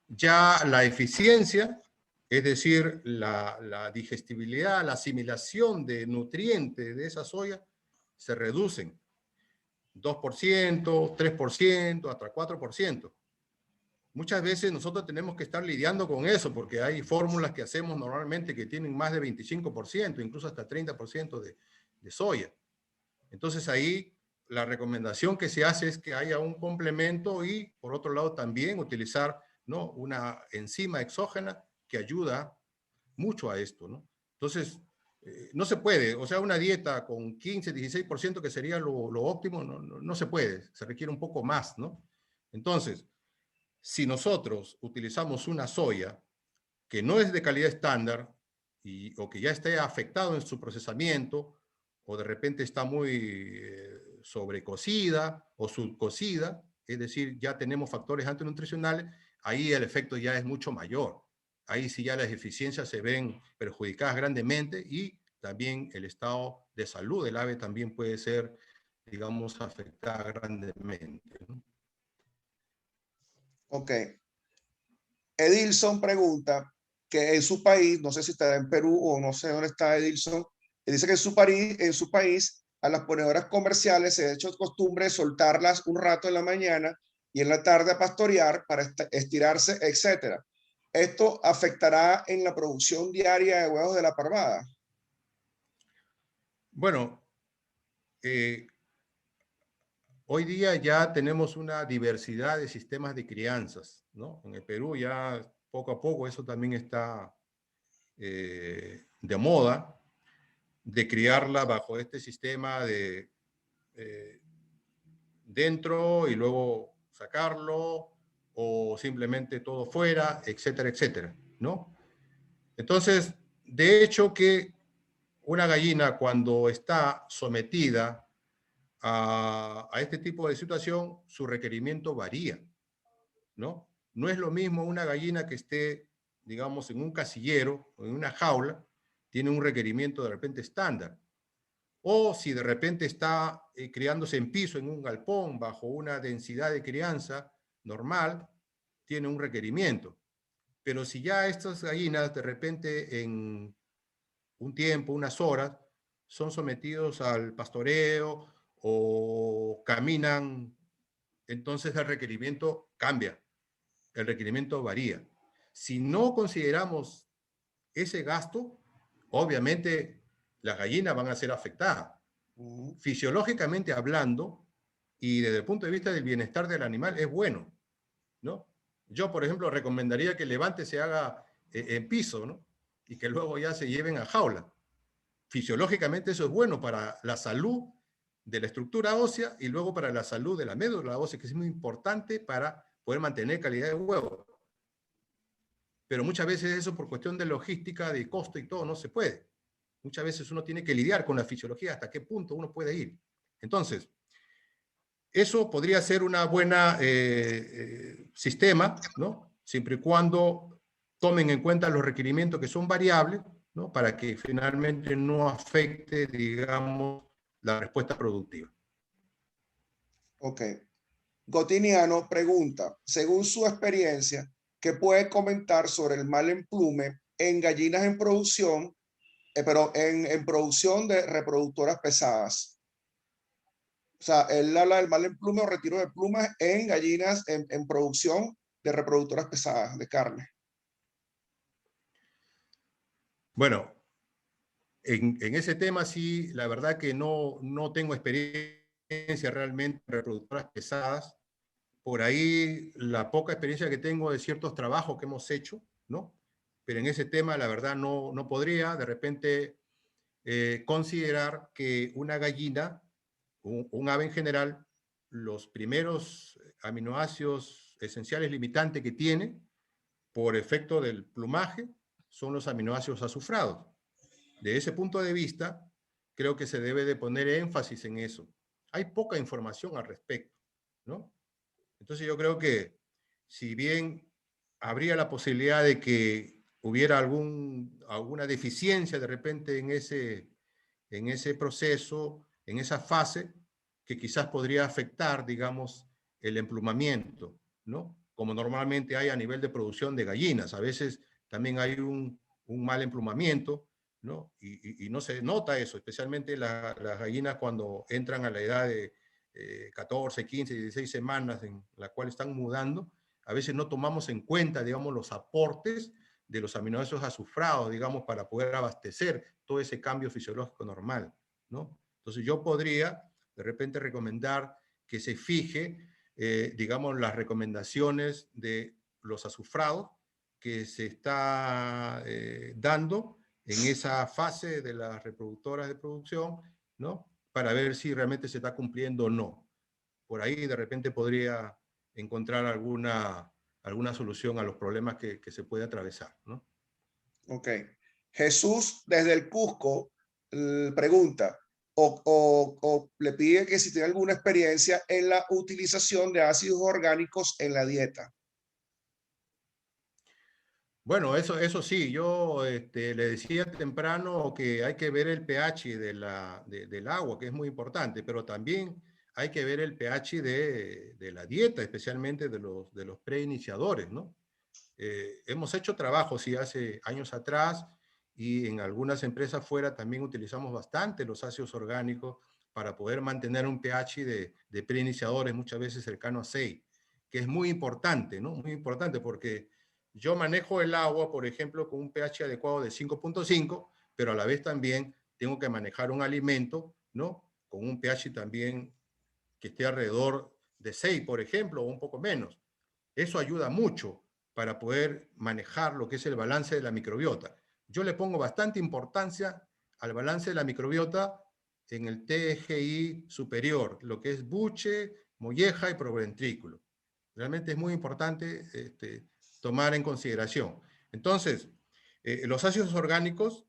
Ya la eficiencia, es decir, la digestibilidad, la asimilación de nutrientes de esa soya, se reducen 2%, 3%, hasta 4%. Muchas veces nosotros tenemos que estar lidiando con eso, porque hay fórmulas que hacemos normalmente que tienen más de 25%, incluso hasta 30% de soya. Entonces ahí la recomendación que se hace es que haya un complemento, y por otro lado también utilizar, ¿no?, una enzima exógena que ayuda mucho a esto, ¿no? Entonces, no se puede, o sea, una dieta con 15, 16% que sería lo óptimo, no se puede, se requiere un poco más, ¿no? Entonces, si nosotros utilizamos una soya que no es de calidad estándar o que ya esté afectado en su procesamiento, o de repente está muy sobrecocida o subcocida, es decir, ya tenemos factores antinutricionales, ahí el efecto ya es mucho mayor. Ahí sí ya las eficiencias se ven perjudicadas grandemente, y también el estado de salud del ave también puede ser digamos, afectada grandemente, ¿no? Ok. Edilson pregunta que en su país, no sé si está en Perú o no sé dónde está Edilson, dice que en su país a las ponedoras comerciales se ha hecho costumbre soltarlas un rato en la mañana y en la tarde a pastorear para estirarse, etcétera. ¿Esto afectará en la producción diaria de huevos de la parvada? Bueno, hoy día ya tenemos una diversidad de sistemas de crianzas, ¿no? En el Perú ya poco a poco eso también está de moda, de criarla bajo este sistema de dentro y luego sacarlo, o simplemente todo fuera, etcétera, etcétera, ¿no? Entonces, de hecho que una gallina cuando está sometida a este tipo de situación, su requerimiento varía, ¿no? No es lo mismo una gallina que esté, digamos, en un casillero o en una jaula, tiene un requerimiento de repente estándar. O si de repente está criándose en piso, en un galpón, bajo una densidad de crianza normal, tiene un requerimiento. Pero si ya estas gallinas de repente en un tiempo, unas horas, son sometidos al pastoreo o caminan, entonces el requerimiento cambia, el requerimiento varía. Si no consideramos ese gasto, obviamente las gallinas van a ser afectadas. Fisiológicamente hablando y desde el punto de vista del bienestar del animal es bueno, ¿no? Yo, por ejemplo, recomendaría que el levante se haga en piso, ¿no? Y que luego ya se lleven a jaula. Fisiológicamente eso es bueno para la salud de la estructura ósea y luego para la salud de la médula ósea, que es muy importante para poder mantener calidad de huevo. Pero muchas veces eso por cuestión de logística, de costo y todo, no se puede. Muchas veces uno tiene que lidiar con la fisiología, hasta qué punto uno puede ir. Entonces, eso podría ser una buena sistema, ¿no? Siempre y cuando tomen en cuenta los requerimientos que son variables, ¿no? Para que finalmente no afecte, digamos, la respuesta productiva. Ok. Gotiniano pregunta, según su experiencia, ¿qué puede comentar sobre el mal emplume en gallinas en producción, pero en producción de reproductoras pesadas? O sea, él habla del mal emplume o retiro de plumas en gallinas en producción de reproductoras pesadas de carne. Bueno, en ese tema sí, la verdad que no tengo experiencia realmente en reproductoras pesadas. Por ahí la poca experiencia que tengo de ciertos trabajos que hemos hecho, ¿no? Pero en ese tema la verdad no podría de repente considerar que una gallina, un ave en general, los primeros aminoácidos esenciales limitantes que tiene por efecto del plumaje son los aminoácidos azufrados. De ese punto de vista, creo que se debe de poner énfasis en eso. Hay poca información al respecto, ¿no? Entonces yo creo que si bien habría la posibilidad de que hubiera alguna deficiencia de repente en ese proceso, en esa fase, que quizás podría afectar, digamos, el emplumamiento, ¿no? Como normalmente hay a nivel de producción de gallinas. A veces también hay un mal emplumamiento, ¿no? Y no se nota eso, especialmente las gallinas cuando entran a la edad de 14, 15, 16 semanas en la cual están mudando, a veces no tomamos en cuenta, digamos, los aportes de los aminoácidos azufrados, digamos, para poder abastecer todo ese cambio fisiológico normal, ¿no? Entonces yo podría de repente recomendar que se fije, digamos, las recomendaciones de los azufrados que se está dando en esa fase de las reproductoras de producción, ¿no? Para ver si realmente se está cumpliendo o no. Por ahí de repente podría encontrar alguna solución a los problemas que se puede atravesar, ¿no? Ok. Jesús desde el Cusco pregunta o le pide que si tiene alguna experiencia en la utilización de ácidos orgánicos en la dieta. Bueno, eso sí, yo le decía temprano que hay que ver el pH del agua, que es muy importante, pero también hay que ver el pH de la dieta, especialmente de los preiniciadores, ¿no? Hemos hecho trabajos, sí, hace años atrás, y en algunas empresas fuera también utilizamos bastante los ácidos orgánicos para poder mantener un pH de preiniciadores muchas veces cercano a 6, que es muy importante, ¿no? Muy importante porque yo manejo el agua, por ejemplo, con un pH adecuado de 5.5, pero a la vez también tengo que manejar un alimento, ¿no? Con un pH también que esté alrededor de 6, por ejemplo, o un poco menos. Eso ayuda mucho para poder manejar lo que es el balance de la microbiota. Yo le pongo bastante importancia al balance de la microbiota en el TGI superior, lo que es buche, molleja y proventrículo. Realmente es muy importante tomar en consideración. Entonces, los ácidos orgánicos,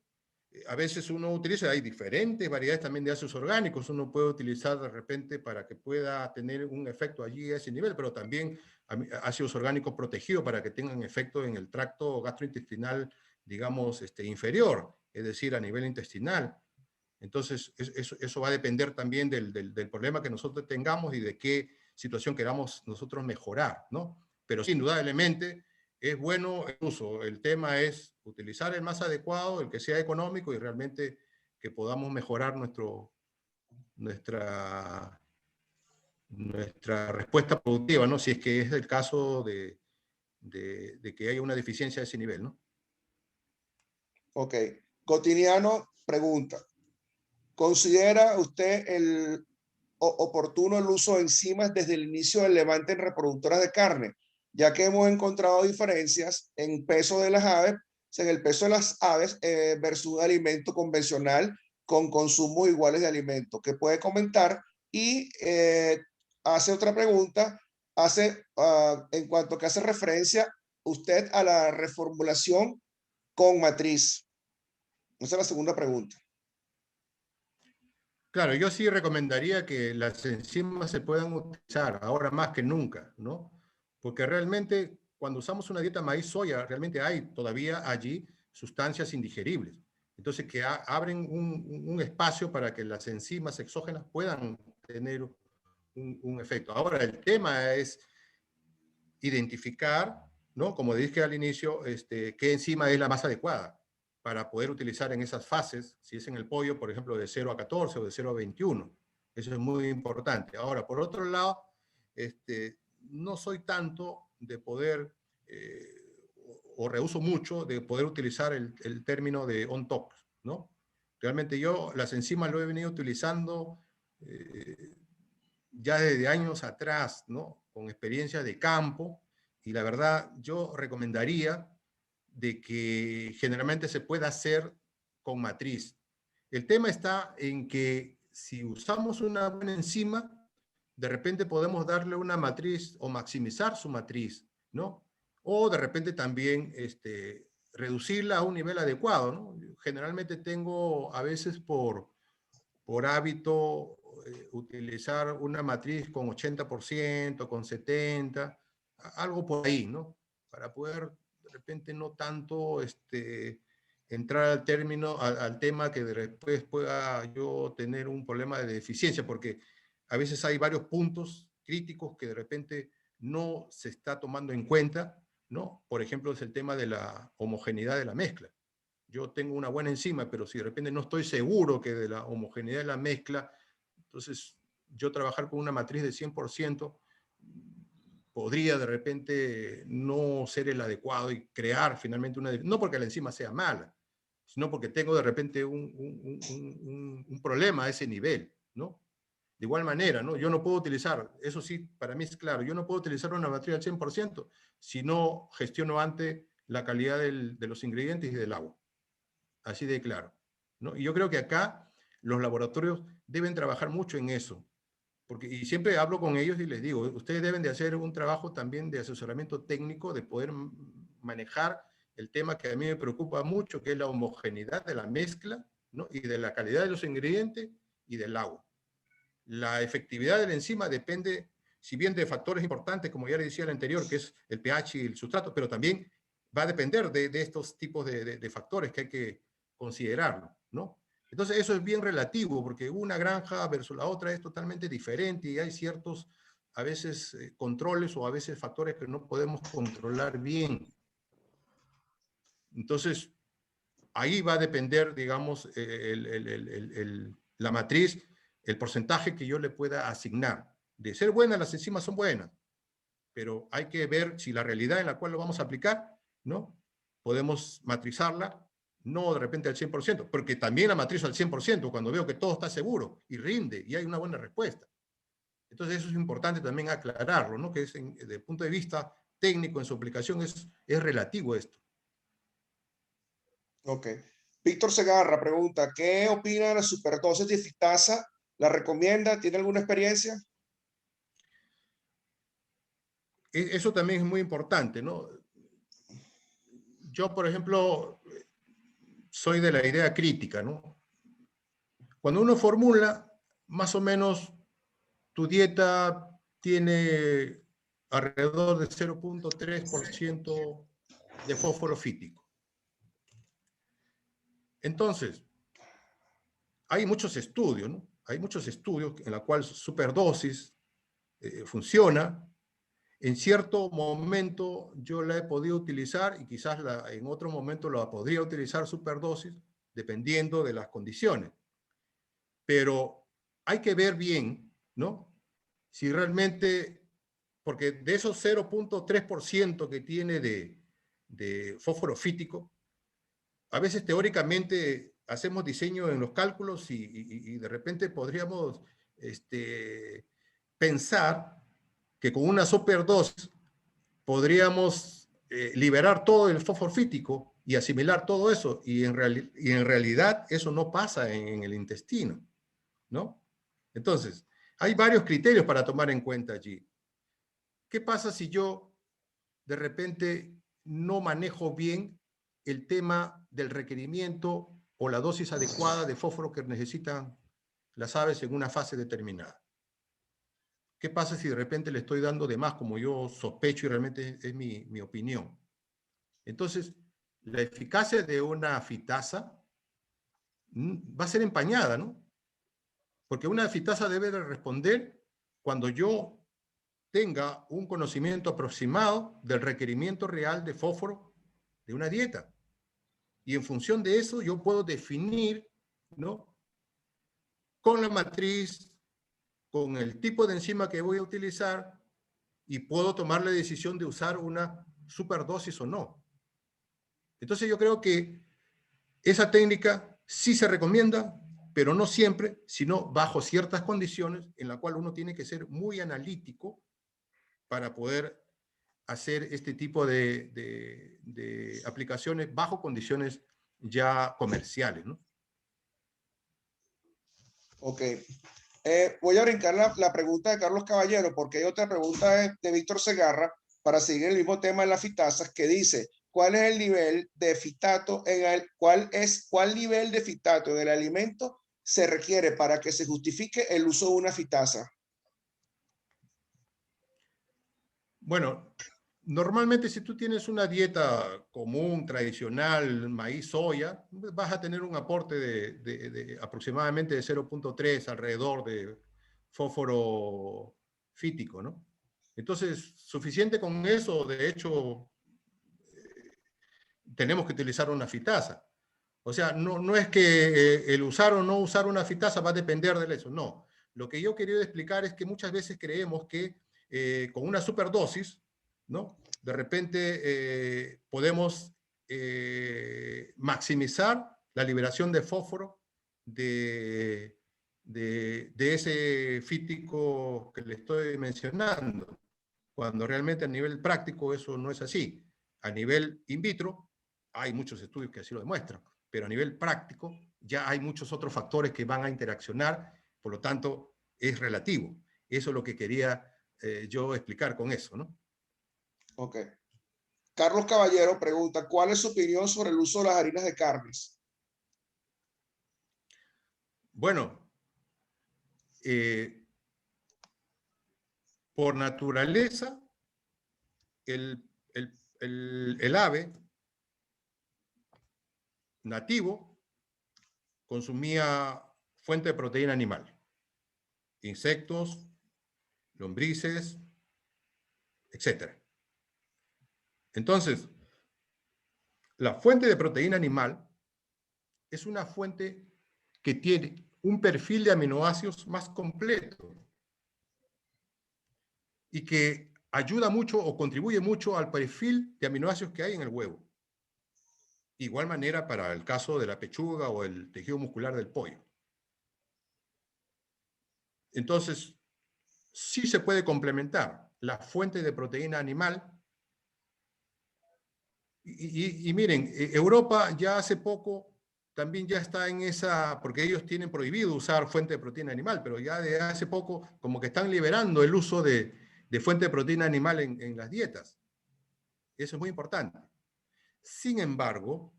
a veces uno utiliza, hay diferentes variedades también de ácidos orgánicos, uno puede utilizar de repente para que pueda tener un efecto allí a ese nivel, pero también ácidos orgánicos protegidos para que tengan efecto en el tracto gastrointestinal, digamos, inferior, es decir, a nivel intestinal. Entonces, eso va a depender también del problema que nosotros tengamos y de qué situación queramos nosotros mejorar, ¿no? Pero sí, indudablemente es bueno el uso. El tema es utilizar el más adecuado, el que sea económico y realmente que podamos mejorar nuestra respuesta productiva, ¿no? Si es que es el caso de que haya una deficiencia de ese nivel, ¿no? Ok. Cotidiano pregunta, ¿considera usted oportuno el uso de enzimas desde el inicio del levante en reproductoras de carne, ya que hemos encontrado diferencias en peso de las aves, en el peso de las aves versus un alimento convencional con consumos iguales de alimentos? ¿Qué puede comentar? Y hace otra pregunta, en cuanto que hace referencia usted a la reformulación con matriz. Esa es la segunda pregunta. Claro, yo sí recomendaría que las enzimas se puedan utilizar ahora más que nunca, ¿no? Porque realmente cuando usamos una dieta maíz-soya, realmente hay todavía allí sustancias indigeribles. Entonces, que abren un espacio para que las enzimas exógenas puedan tener un efecto. Ahora, el tema es identificar, ¿no? Como dije al inicio, qué enzima es la más adecuada para poder utilizar en esas fases, si es en el pollo, por ejemplo, de 0 a 14 o de 0 a 21. Eso es muy importante. Ahora, por otro lado, no soy tanto de poder, o rehúso mucho de poder utilizar el término de on-top, ¿no? Realmente yo las enzimas lo he venido utilizando ya desde años atrás, ¿no? Con experiencia de campo, y la verdad yo recomendaría de que generalmente se pueda hacer con matriz. El tema está en que si usamos una buena enzima, de repente podemos darle una matriz o maximizar su matriz, ¿no? O de repente también reducirla a un nivel adecuado, ¿no? Generalmente tengo a veces por hábito utilizar una matriz con 80%, con 70%, algo por ahí, ¿no? Para poder de repente no tanto entrar al término, al tema que después pueda yo tener un problema de deficiencia, porque a veces hay varios puntos críticos que de repente no se está tomando en cuenta, ¿no? Por ejemplo, es el tema de la homogeneidad de la mezcla. Yo tengo una buena enzima, pero si de repente no estoy seguro que de la homogeneidad de la mezcla, entonces yo trabajar con una matriz de 100% podría de repente no ser el adecuado y crear finalmente una... No porque la enzima sea mala, sino porque tengo de repente un problema a ese nivel, ¿no? De igual manera, ¿no? Yo no puedo utilizar, eso sí, para mí es claro, yo no puedo utilizar una matriz al 100% si no gestiono antes la calidad de los ingredientes y del agua. Así de claro, ¿no? Y yo creo que acá los laboratorios deben trabajar mucho en eso, porque, y siempre hablo con ellos y les digo, ustedes deben de hacer un trabajo también de asesoramiento técnico, de poder manejar el tema que a mí me preocupa mucho, que es la homogeneidad de la mezcla, ¿no? Y de la calidad de los ingredientes y del agua. La efectividad de la enzima depende, si bien de factores importantes, como ya le decía el anterior, que es el pH y el sustrato, pero también va a depender de estos tipos de factores que hay que considerarlo, ¿no? Entonces eso es bien relativo, porque una granja versus la otra es totalmente diferente y hay ciertos, a veces, controles o a veces factores que no podemos controlar bien. Entonces, ahí va a depender, digamos, la matriz, el porcentaje que yo le pueda asignar. De ser buenas, las enzimas son buenas, pero hay que ver si la realidad en la cual lo vamos a aplicar, ¿no? Podemos matrizarla, no de repente al 100%, porque también la matrizo al 100% cuando veo que todo está seguro y rinde y hay una buena respuesta. Entonces eso es importante también aclararlo, ¿no? Que es desde el punto de vista técnico en su aplicación es relativo esto. Ok. Víctor Segarra pregunta, ¿qué opina de la superdosis de eficasa? ¿La recomienda? ¿Tiene alguna experiencia? Eso también es muy importante, ¿no? Yo, por ejemplo, soy de la idea crítica, ¿no? Cuando uno formula, más o menos tu dieta tiene alrededor de 0.3% de fósforo fítico. Entonces, hay muchos estudios, ¿no? Hay muchos estudios en los cuales superdosis funciona. En cierto momento yo la he podido utilizar y quizás en otro momento la podría utilizar superdosis, dependiendo de las condiciones. Pero hay que ver bien, ¿no? Si realmente, porque de esos 0.3% que tiene de fósforo fítico, a veces teóricamente hacemos diseño en los cálculos y de repente podríamos pensar que con una superdosis podríamos liberar todo el fósforo fítico y asimilar todo eso, y en realidad eso no pasa en el intestino, ¿no? Entonces, hay varios criterios para tomar en cuenta allí. ¿Qué pasa si yo de repente no manejo bien el tema del requerimiento o la dosis adecuada de fósforo que necesitan las aves en una fase determinada? ¿Qué pasa si de repente le estoy dando de más, como yo sospecho y realmente es mi opinión? Entonces, la eficacia de una fitasa va a ser empañada, ¿no? Porque una fitasa debe de responder cuando yo tenga un conocimiento aproximado del requerimiento real de fósforo de una dieta. Y en función de eso yo puedo definir, ¿no? Con la matriz, con el tipo de enzima que voy a utilizar, y puedo tomar la decisión de usar una superdosis o no. Entonces yo creo que esa técnica sí se recomienda, pero no siempre, sino bajo ciertas condiciones en las cuales uno tiene que ser muy analítico para poder hacer este tipo de aplicaciones bajo condiciones ya comerciales, ¿no? Ok. Voy a brincar la pregunta de Carlos Caballero porque hay otra pregunta de Víctor Segarra para seguir el mismo tema de las fitasas que dice, ¿cuál es el nivel de fitato cuál nivel de fitato en el alimento se requiere para que se justifique el uso de una fitasa? Bueno, normalmente si tú tienes una dieta común, tradicional, maíz, soya, vas a tener un aporte de aproximadamente de 0.3 alrededor de fósforo fítico, ¿no? Entonces, suficiente con eso, de hecho, tenemos que utilizar una fitasa. O sea, no es que el usar o no usar una fitasa va a depender de eso, no. Lo que yo quería explicar es que muchas veces creemos que con una superdosis, ¿no? De repente podemos maximizar la liberación de fósforo de ese fítico que le estoy mencionando, cuando realmente a nivel práctico eso no es así. A nivel in vitro hay muchos estudios que así lo demuestran, pero a nivel práctico ya hay muchos otros factores que van a interaccionar, por lo tanto es relativo. Eso es lo que quería yo explicar con eso, ¿no? Ok. Carlos Caballero pregunta, ¿cuál es su opinión sobre el uso de las harinas de carnes? Bueno, por naturaleza, el ave nativo consumía fuente de proteína animal, insectos, lombrices, etc. Entonces, la fuente de proteína animal es una fuente que tiene un perfil de aminoácidos más completo y que ayuda mucho o contribuye mucho al perfil de aminoácidos que hay en el huevo. Igual manera para el caso de la pechuga o el tejido muscular del pollo. Entonces, sí se puede complementar la fuente de proteína animal. Y miren, Europa ya hace poco también ya está en esa, porque ellos tienen prohibido usar fuente de proteína animal, pero ya de hace poco como que están liberando el uso de fuente de proteína animal en las dietas. Eso es muy importante. Sin embargo,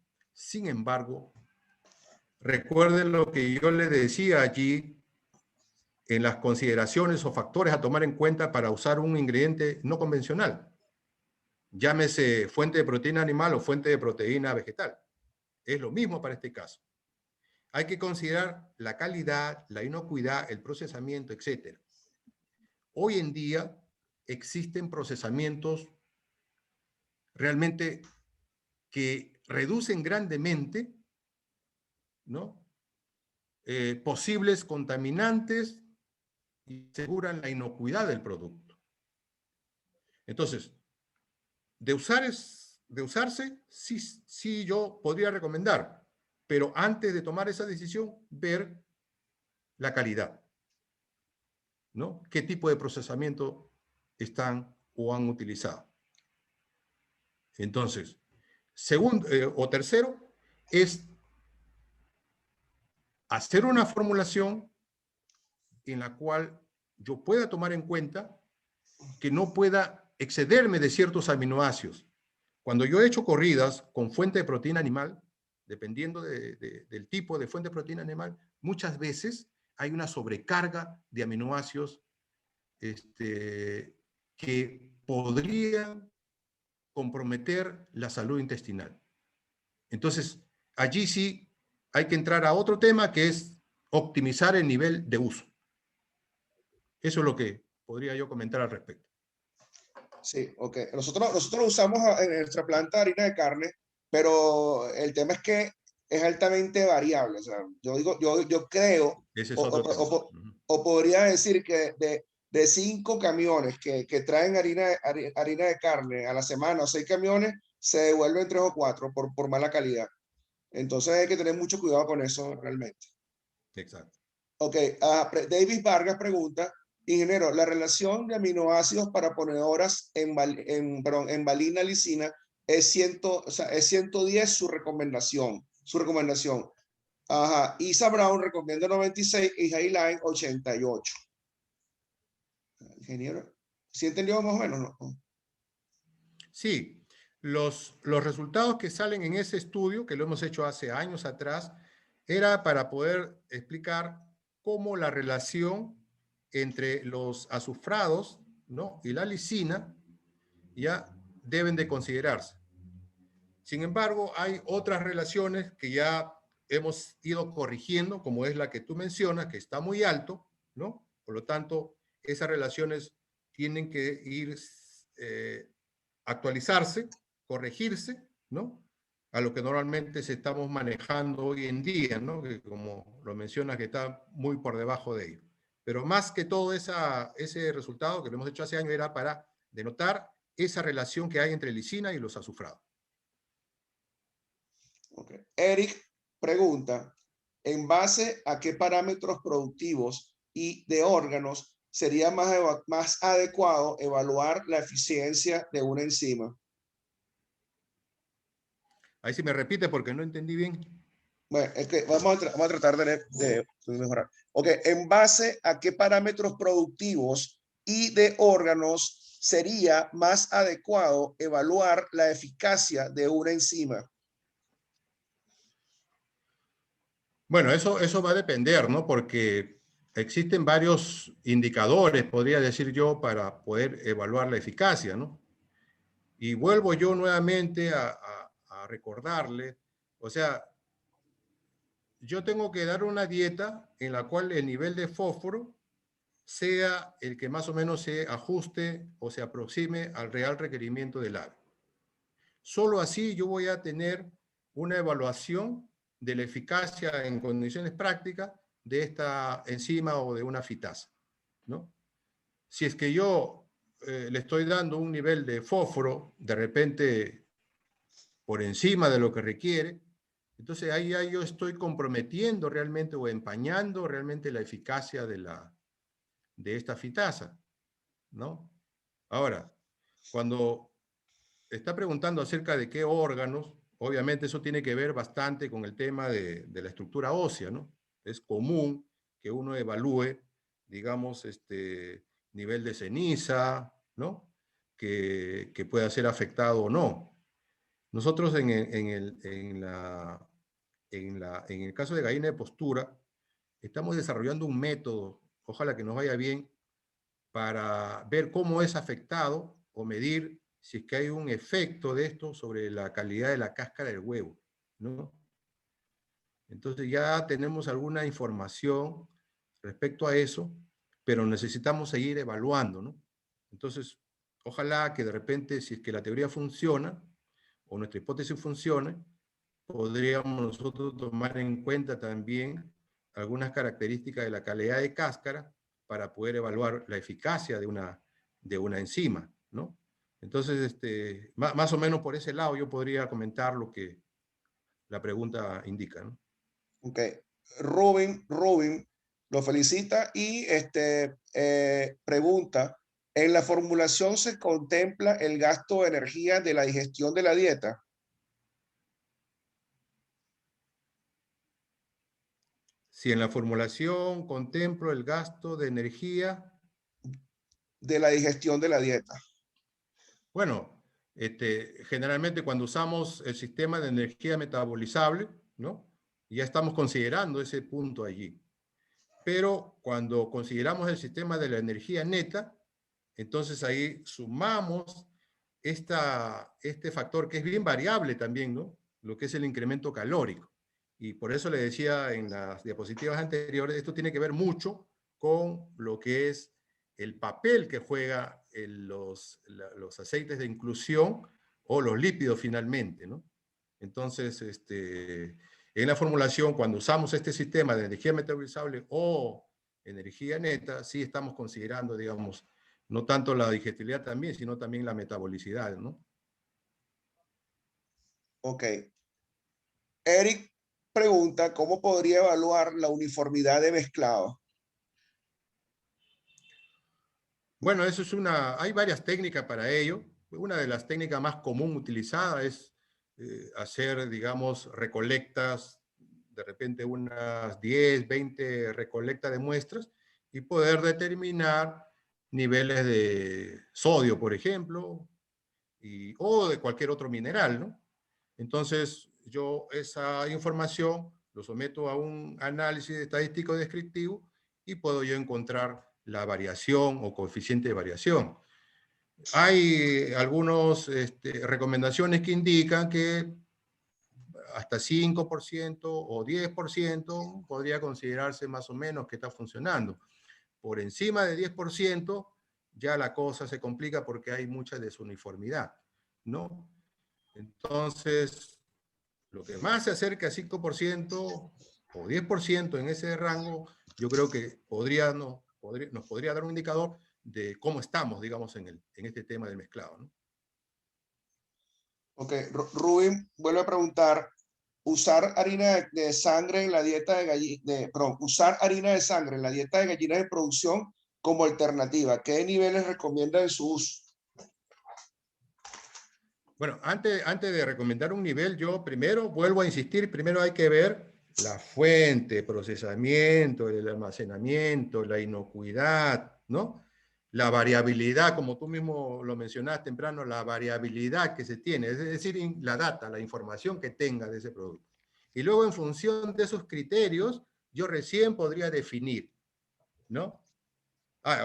recuerden lo que yo les decía allí en las consideraciones o factores a tomar en cuenta para usar un ingrediente no convencional. Llámese fuente de proteína animal o fuente de proteína vegetal. Es lo mismo para este caso. Hay que considerar la calidad, la inocuidad, el procesamiento, etc. Hoy en día existen procesamientos realmente que reducen grandemente, ¿no?, posibles contaminantes y aseguran la inocuidad del producto. Entonces, de usarse, sí yo podría recomendar, pero antes de tomar esa decisión, ver la calidad, ¿no? ¿Qué tipo de procesamiento están o han utilizado? Entonces, segundo o tercero, es hacer una formulación en la cual yo pueda tomar en cuenta que no pueda excederme de ciertos aminoácidos. Cuando yo he hecho corridas con fuente de proteína animal, dependiendo del tipo de fuente de proteína animal, muchas veces hay una sobrecarga de aminoácidos que podrían comprometer la salud intestinal. Entonces, allí sí hay que entrar a otro tema que es optimizar el nivel de uso. Eso es lo que podría yo comentar al respecto. Sí, ok. Nosotros usamos en nuestra planta harina de carne, pero el tema es que es altamente variable. O sea, yo creo, Ese es otro tema. o podría decir que de 5 camiones que traen harina de carne a la semana, o 6 camiones, se devuelven 3 o 4 por mala calidad. Entonces hay que tener mucho cuidado con eso realmente. Exacto. Ok, David Vargas pregunta, ingeniero, la relación de aminoácidos para ponedoras en valina lisina es 110 su recomendación. Ajá, Isa Brown recomienda 96 y Highline 88. Ingeniero, ¿sí entendió más o menos, no? Sí, los resultados que salen en ese estudio, que lo hemos hecho hace años atrás, era para poder explicar cómo la relación entre los azufrados, ¿no?, y la lisina ya deben de considerarse. Sin embargo, hay otras relaciones que ya hemos ido corrigiendo, como es la que tú mencionas, que está muy alto, ¿no? Por lo tanto, esas relaciones tienen que ir actualizarse, corregirse, ¿no?, a lo que normalmente se estamos manejando hoy en día, ¿no?, que como lo mencionas, que está muy por debajo de ello. Pero más que todo ese resultado que lo hemos hecho hace años era para denotar esa relación que hay entre lisina y los azufrados. Okay. Eric pregunta, ¿en base a qué parámetros productivos y de órganos sería más adecuado evaluar la eficiencia de una enzima? Ahí sí me repite porque no entendí bien. Bueno, es que vamos a tratar de mejorar. Ok, ¿en base a qué parámetros productivos y de órganos sería más adecuado evaluar la eficacia de una enzima? Bueno, eso va a depender, ¿no? Porque existen varios indicadores, podría decir yo, para poder evaluar la eficacia, ¿no? Y vuelvo yo nuevamente a recordarle, o sea, yo tengo que dar una dieta en la cual el nivel de fósforo sea el que más o menos se ajuste o se aproxime al real requerimiento del ave. Solo así yo voy a tener una evaluación de la eficacia en condiciones prácticas de esta enzima o de una fitasa, ¿no? Si es que yo le estoy dando un nivel de fósforo de repente por encima de lo que requiere, entonces ahí ya yo estoy comprometiendo realmente o empañando realmente la eficacia de esta fitasa, ¿no? Ahora, cuando está preguntando acerca de qué órganos, obviamente eso tiene que ver bastante con el tema de la estructura ósea, ¿no? Es común que uno evalúe, digamos, nivel de ceniza, ¿no? Que pueda ser afectado o no. Nosotros en el caso de gallina de postura, estamos desarrollando un método, ojalá que nos vaya bien, para ver cómo es afectado o medir si es que hay un efecto de esto sobre la calidad de la cáscara del huevo, ¿no? Entonces ya tenemos alguna información respecto a eso, pero necesitamos seguir evaluando, ¿no? Entonces, ojalá que de repente, si es que la teoría funciona, o nuestra hipótesis funcione, podríamos nosotros tomar en cuenta también algunas características de la calidad de cáscara para poder evaluar la eficacia de una enzima, ¿no? Entonces, más o menos por ese lado yo podría comentar lo que la pregunta indica, ¿no? Ok. Rubin lo felicita y pregunta, ¿en la formulación se contempla el gasto de energía de la digestión de la dieta? Si en la formulación contemplo el gasto de energía, De la digestión de la dieta. bueno, generalmente cuando usamos el sistema de energía metabolizable, ¿no? Ya estamos considerando ese punto allí. Pero cuando consideramos el sistema de la energía neta, entonces ahí sumamos este factor que es bien variable también, ¿no? Lo que es el incremento calórico. Y por eso le decía en las diapositivas anteriores, esto tiene que ver mucho con lo que es el papel que juega los aceites de inclusión o los lípidos finalmente, ¿no? Entonces, en la formulación, cuando usamos este sistema de energía metabolizable o energía neta, sí estamos considerando, digamos, no tanto la digestibilidad también, sino también la metabolicidad, ¿no? Ok. Eric pregunta, ¿cómo podría evaluar la uniformidad de mezclado? Bueno, eso es hay varias técnicas para ello. Una de las técnicas más común utilizadas es hacer, digamos, recolectas, de repente unas 10, 20 recolectas de muestras y poder determinar niveles de sodio, por ejemplo, o de cualquier otro mineral, ¿no? Entonces, yo esa información lo someto a un análisis estadístico descriptivo y puedo yo encontrar la variación o coeficiente de variación. Hay algunas recomendaciones que indican que hasta 5% o 10% podría considerarse más o menos que está funcionando. Por encima de 10% ya la cosa se complica porque hay mucha desuniformidad, ¿no? Entonces, lo que más se acerca a 5% o 10% en ese rango, yo creo que nos podría dar un indicador de cómo estamos, digamos, en este tema del mezclado, ¿no? Ok, Rubin vuelve a preguntar, usar harina de sangre en la dieta usar harina de sangre en la dieta de gallinas de producción como alternativa. ¿Qué niveles recomienda en su uso? Bueno, antes de recomendar un nivel, yo primero vuelvo a insistir, primero hay que ver la fuente, procesamiento, el almacenamiento, la inocuidad, ¿no? La variabilidad, como tú mismo lo mencionaste temprano, la variabilidad que se tiene, es decir, la data, la información que tenga de ese producto. Y luego en función de esos criterios, yo recién podría definir, ¿no?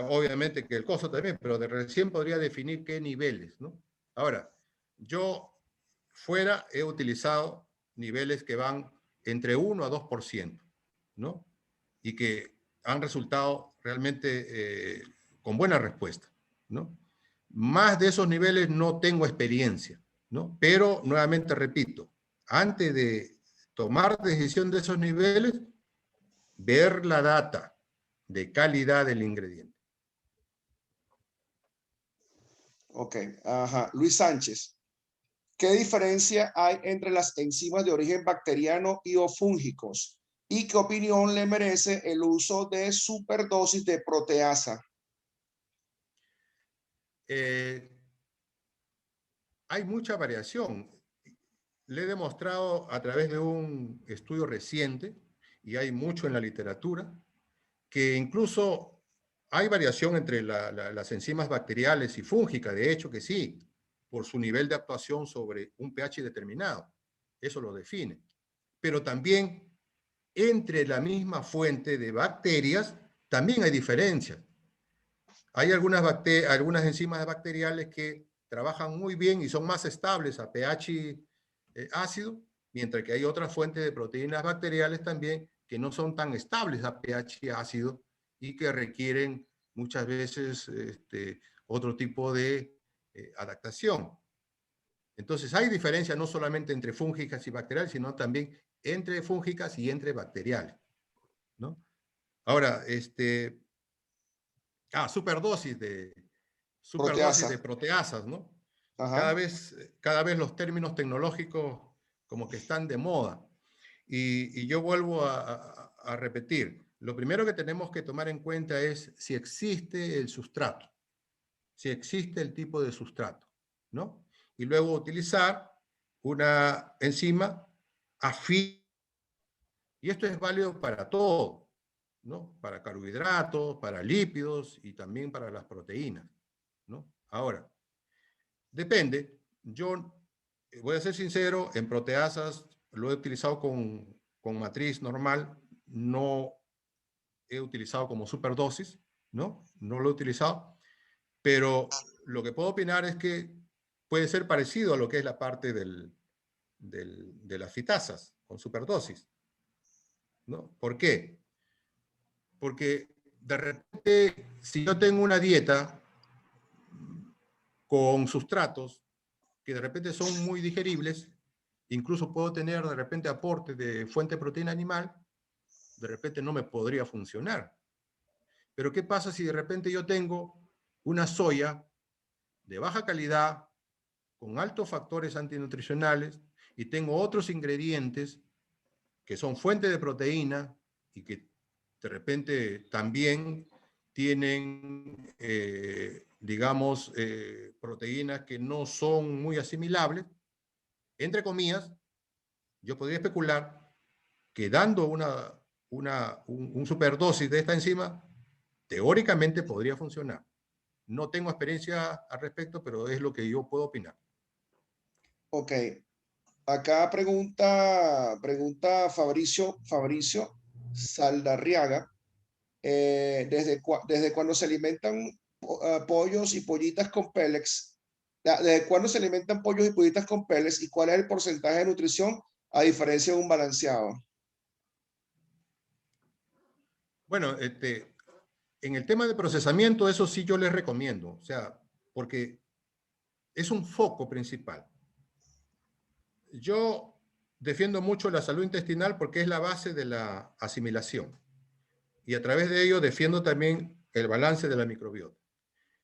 Obviamente que el costo también, pero recién podría definir qué niveles, ¿no? Ahora, Yo fuera he utilizado niveles que van entre 1 a 2%, ¿no? Y que han resultado realmente con buena respuesta, ¿no? Más de esos niveles no tengo experiencia, ¿no? Pero nuevamente repito, antes de tomar decisión de esos niveles, ver la data de calidad del ingrediente. Ok, ajá. Luis Sánchez, ¿qué diferencia hay entre las enzimas de origen bacteriano y o fúngicos? ¿Y qué opinión le merece el uso de superdosis de proteasa? Hay mucha variación. Le he demostrado a través de un estudio reciente, y hay mucho en la literatura, que incluso hay variación entre las enzimas bacteriales y fúngicas, de hecho que sí, por su nivel de actuación sobre un pH determinado. Eso lo define. Pero también entre la misma fuente de bacterias, también hay diferencias. Hay algunas enzimas bacteriales que trabajan muy bien y son más estables a pH ácido, mientras que hay otras fuentes de proteínas bacteriales también que no son tan estables a pH ácido y que requieren muchas veces otro tipo de adaptación. Entonces hay diferencia no solamente entre fúngicas y bacteriales, sino también entre fúngicas y entre bacteriales, ¿no? Ahora, superdosis Proteasa. de proteasas, ¿no? Ajá. Cada vez los términos tecnológicos como que están de moda. Y yo vuelvo a repetir, lo primero que tenemos que tomar en cuenta es si existe el sustrato, si existe el tipo de sustrato, ¿no? Y luego utilizar una enzima afín. Y esto es válido para todo, ¿no? Para carbohidratos, para lípidos y también para las proteínas, ¿no? Ahora, depende. Yo voy a ser sincero, en proteasas lo he utilizado con matriz normal, no he utilizado como superdosis, ¿no? No lo he utilizado, pero lo que puedo opinar es que puede ser parecido a lo que es la parte de las fitasas con superdosis, ¿no? ¿Por qué? Porque de repente, si yo tengo una dieta con sustratos que de repente son muy digeribles, incluso puedo tener de repente aporte de fuente de proteína animal, de repente no me podría funcionar. Pero ¿qué pasa si de repente yo tengo una soya de baja calidad, con altos factores antinutricionales, y tengo otros ingredientes que son fuente de proteína y que de repente también tienen, digamos, proteínas que no son muy asimilables? Entre comillas, yo podría especular que dando un superdosis de esta enzima, teóricamente podría funcionar. No tengo experiencia al respecto, pero es lo que yo puedo opinar. Ok. Acá pregunta Fabricio Saldarriaga. ¿Desde cuando se alimentan pollos y pollitas con pellets? ¿Desde cuándo se alimentan pollos y pollitas con pellets y cuál es el porcentaje de nutrición a diferencia de un balanceado? Bueno, en el tema de procesamiento, eso sí yo les recomiendo, o sea, porque es un foco principal. Yo defiendo mucho la salud intestinal porque es la base de la asimilación. Y a través de ello defiendo también el balance de la microbiota.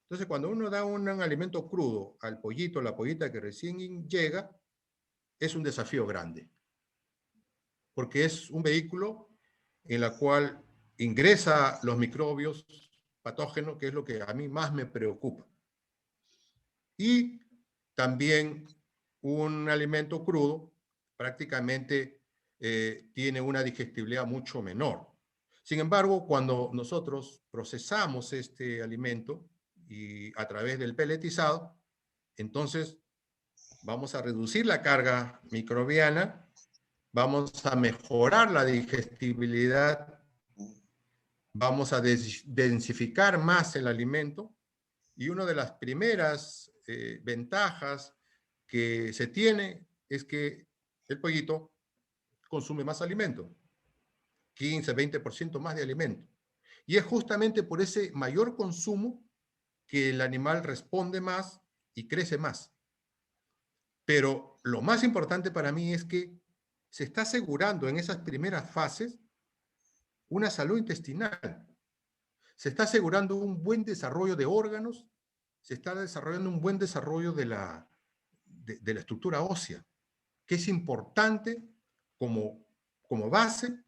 Entonces, cuando uno da un alimento crudo al pollito, la pollita que recién llega, es un desafío grande. Porque es un vehículo en el cual ingresa los microbios patógenos, que es lo que a mí más me preocupa. Y también un alimento crudo prácticamente tiene una digestibilidad mucho menor. Sin embargo, cuando nosotros procesamos este alimento y a través del pelletizado, entonces vamos a reducir la carga microbiana, vamos a mejorar la digestibilidad, vamos a densificar más el alimento, y una de las primeras ventajas que se tiene es que el pollito consume más alimento, 15, 20% más de alimento. Y es justamente por ese mayor consumo que el animal responde más y crece más. Pero lo más importante para mí es que se está asegurando en esas primeras fases una salud intestinal. Se está asegurando un buen desarrollo de órganos, se está desarrollando un buen desarrollo de la estructura ósea, que es importante como base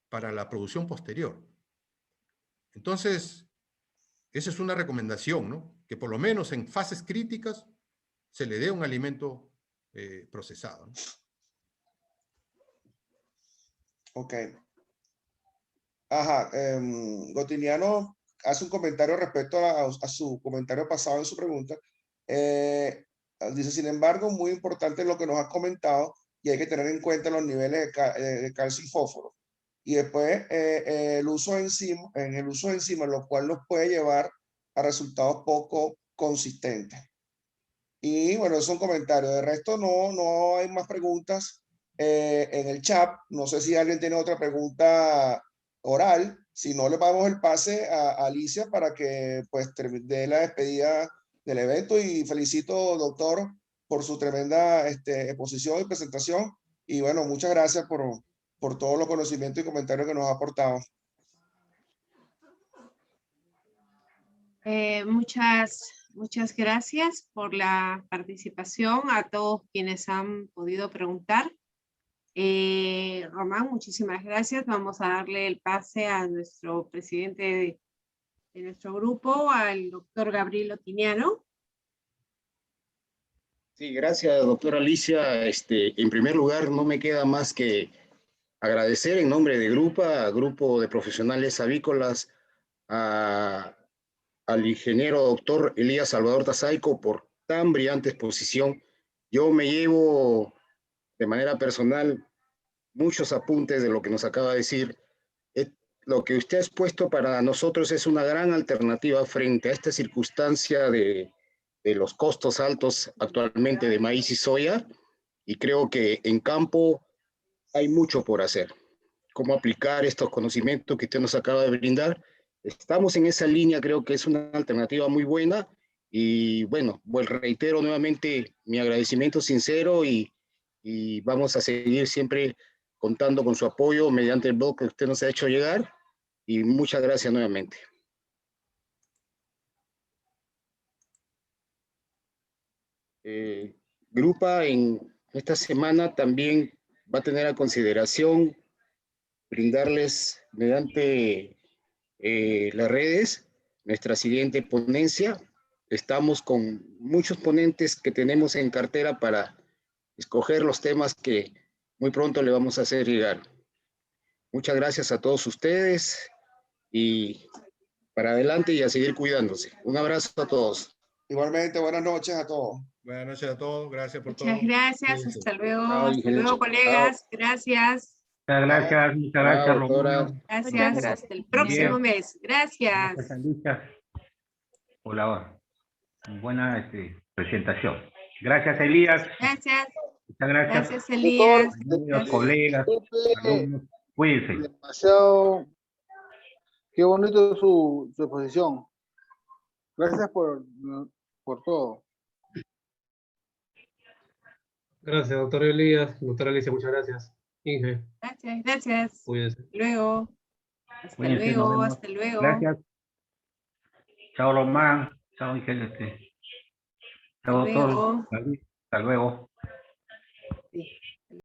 para la producción posterior. Entonces, esa es una recomendación, ¿no? Que por lo menos en fases críticas se le dé un alimento procesado, ¿no? Ok. Ajá. Gotiniano hace un comentario respecto a su comentario pasado en su pregunta. Dice, sin embargo, muy importante lo que nos has comentado y hay que tener en cuenta los niveles de calcio y fósforo. Y después el uso de enzimas, lo cual nos puede llevar a resultados poco consistentes. Y bueno, es un comentario. De resto, no hay más preguntas en el chat. No sé si alguien tiene otra pregunta oral. Si no, le damos el pase a Alicia para que pues dé la despedida del evento. Y felicito, doctor, por su tremenda exposición y presentación. Y bueno, muchas gracias por todos los conocimientos y comentarios que nos ha aportado. Muchas gracias por la participación a todos quienes han podido preguntar. Román, muchísimas gracias. Vamos a darle el pase a nuestro presidente de nuestro grupo, al doctor Gabriel Otiniano. Sí, gracias, doctora Alicia. En primer lugar, no me queda más que agradecer en nombre de Grupo de Profesionales Avícolas, al ingeniero doctor Elías Salvador Tazaico por tan brillante exposición. Yo me llevo de manera personal muchos apuntes de lo que nos acaba de decir. Lo que usted ha expuesto para nosotros es una gran alternativa frente a esta circunstancia de los costos altos actualmente de maíz y soya, y creo que en campo hay mucho por hacer. Cómo aplicar estos conocimientos que usted nos acaba de brindar. Estamos en esa línea, creo que es una alternativa muy buena, y bueno, reitero nuevamente mi agradecimiento sincero y vamos a seguir siempre contando con su apoyo mediante el blog que usted nos ha hecho llegar, y muchas gracias nuevamente. Grupa en esta semana también va a tener a consideración brindarles mediante las redes nuestra siguiente ponencia. Estamos con muchos ponentes que tenemos en cartera para escoger los temas que muy pronto le vamos a hacer llegar. Muchas gracias a todos ustedes y para adelante y a seguir cuidándose. Un abrazo a todos. Igualmente, buenas noches a todos. Buenas noches a todos, gracias por todo. Muchas gracias, Cuídense. hasta luego. Chao, Hasta luego, colegas. Gracias. Muchas gracias, doctora. Román. Gracias. Hasta el próximo mes. Gracias. Gracias, Alicia, por la buena presentación. Gracias, Elías. Gracias. Muchas gracias. Gracias, Elías. Amigos, colegas, alumnos, cuídense. Demasiado. Qué bonito su exposición. Gracias por todo. Gracias, doctor Elías. Doctora Alicia, muchas gracias. Inge, Gracias. cuídese. Luego. Hasta Cuídense, nos luego. vemos. Hasta luego. Gracias. Chao, Román. Chao, Ingel. Chao, doctor. luego. Hasta luego.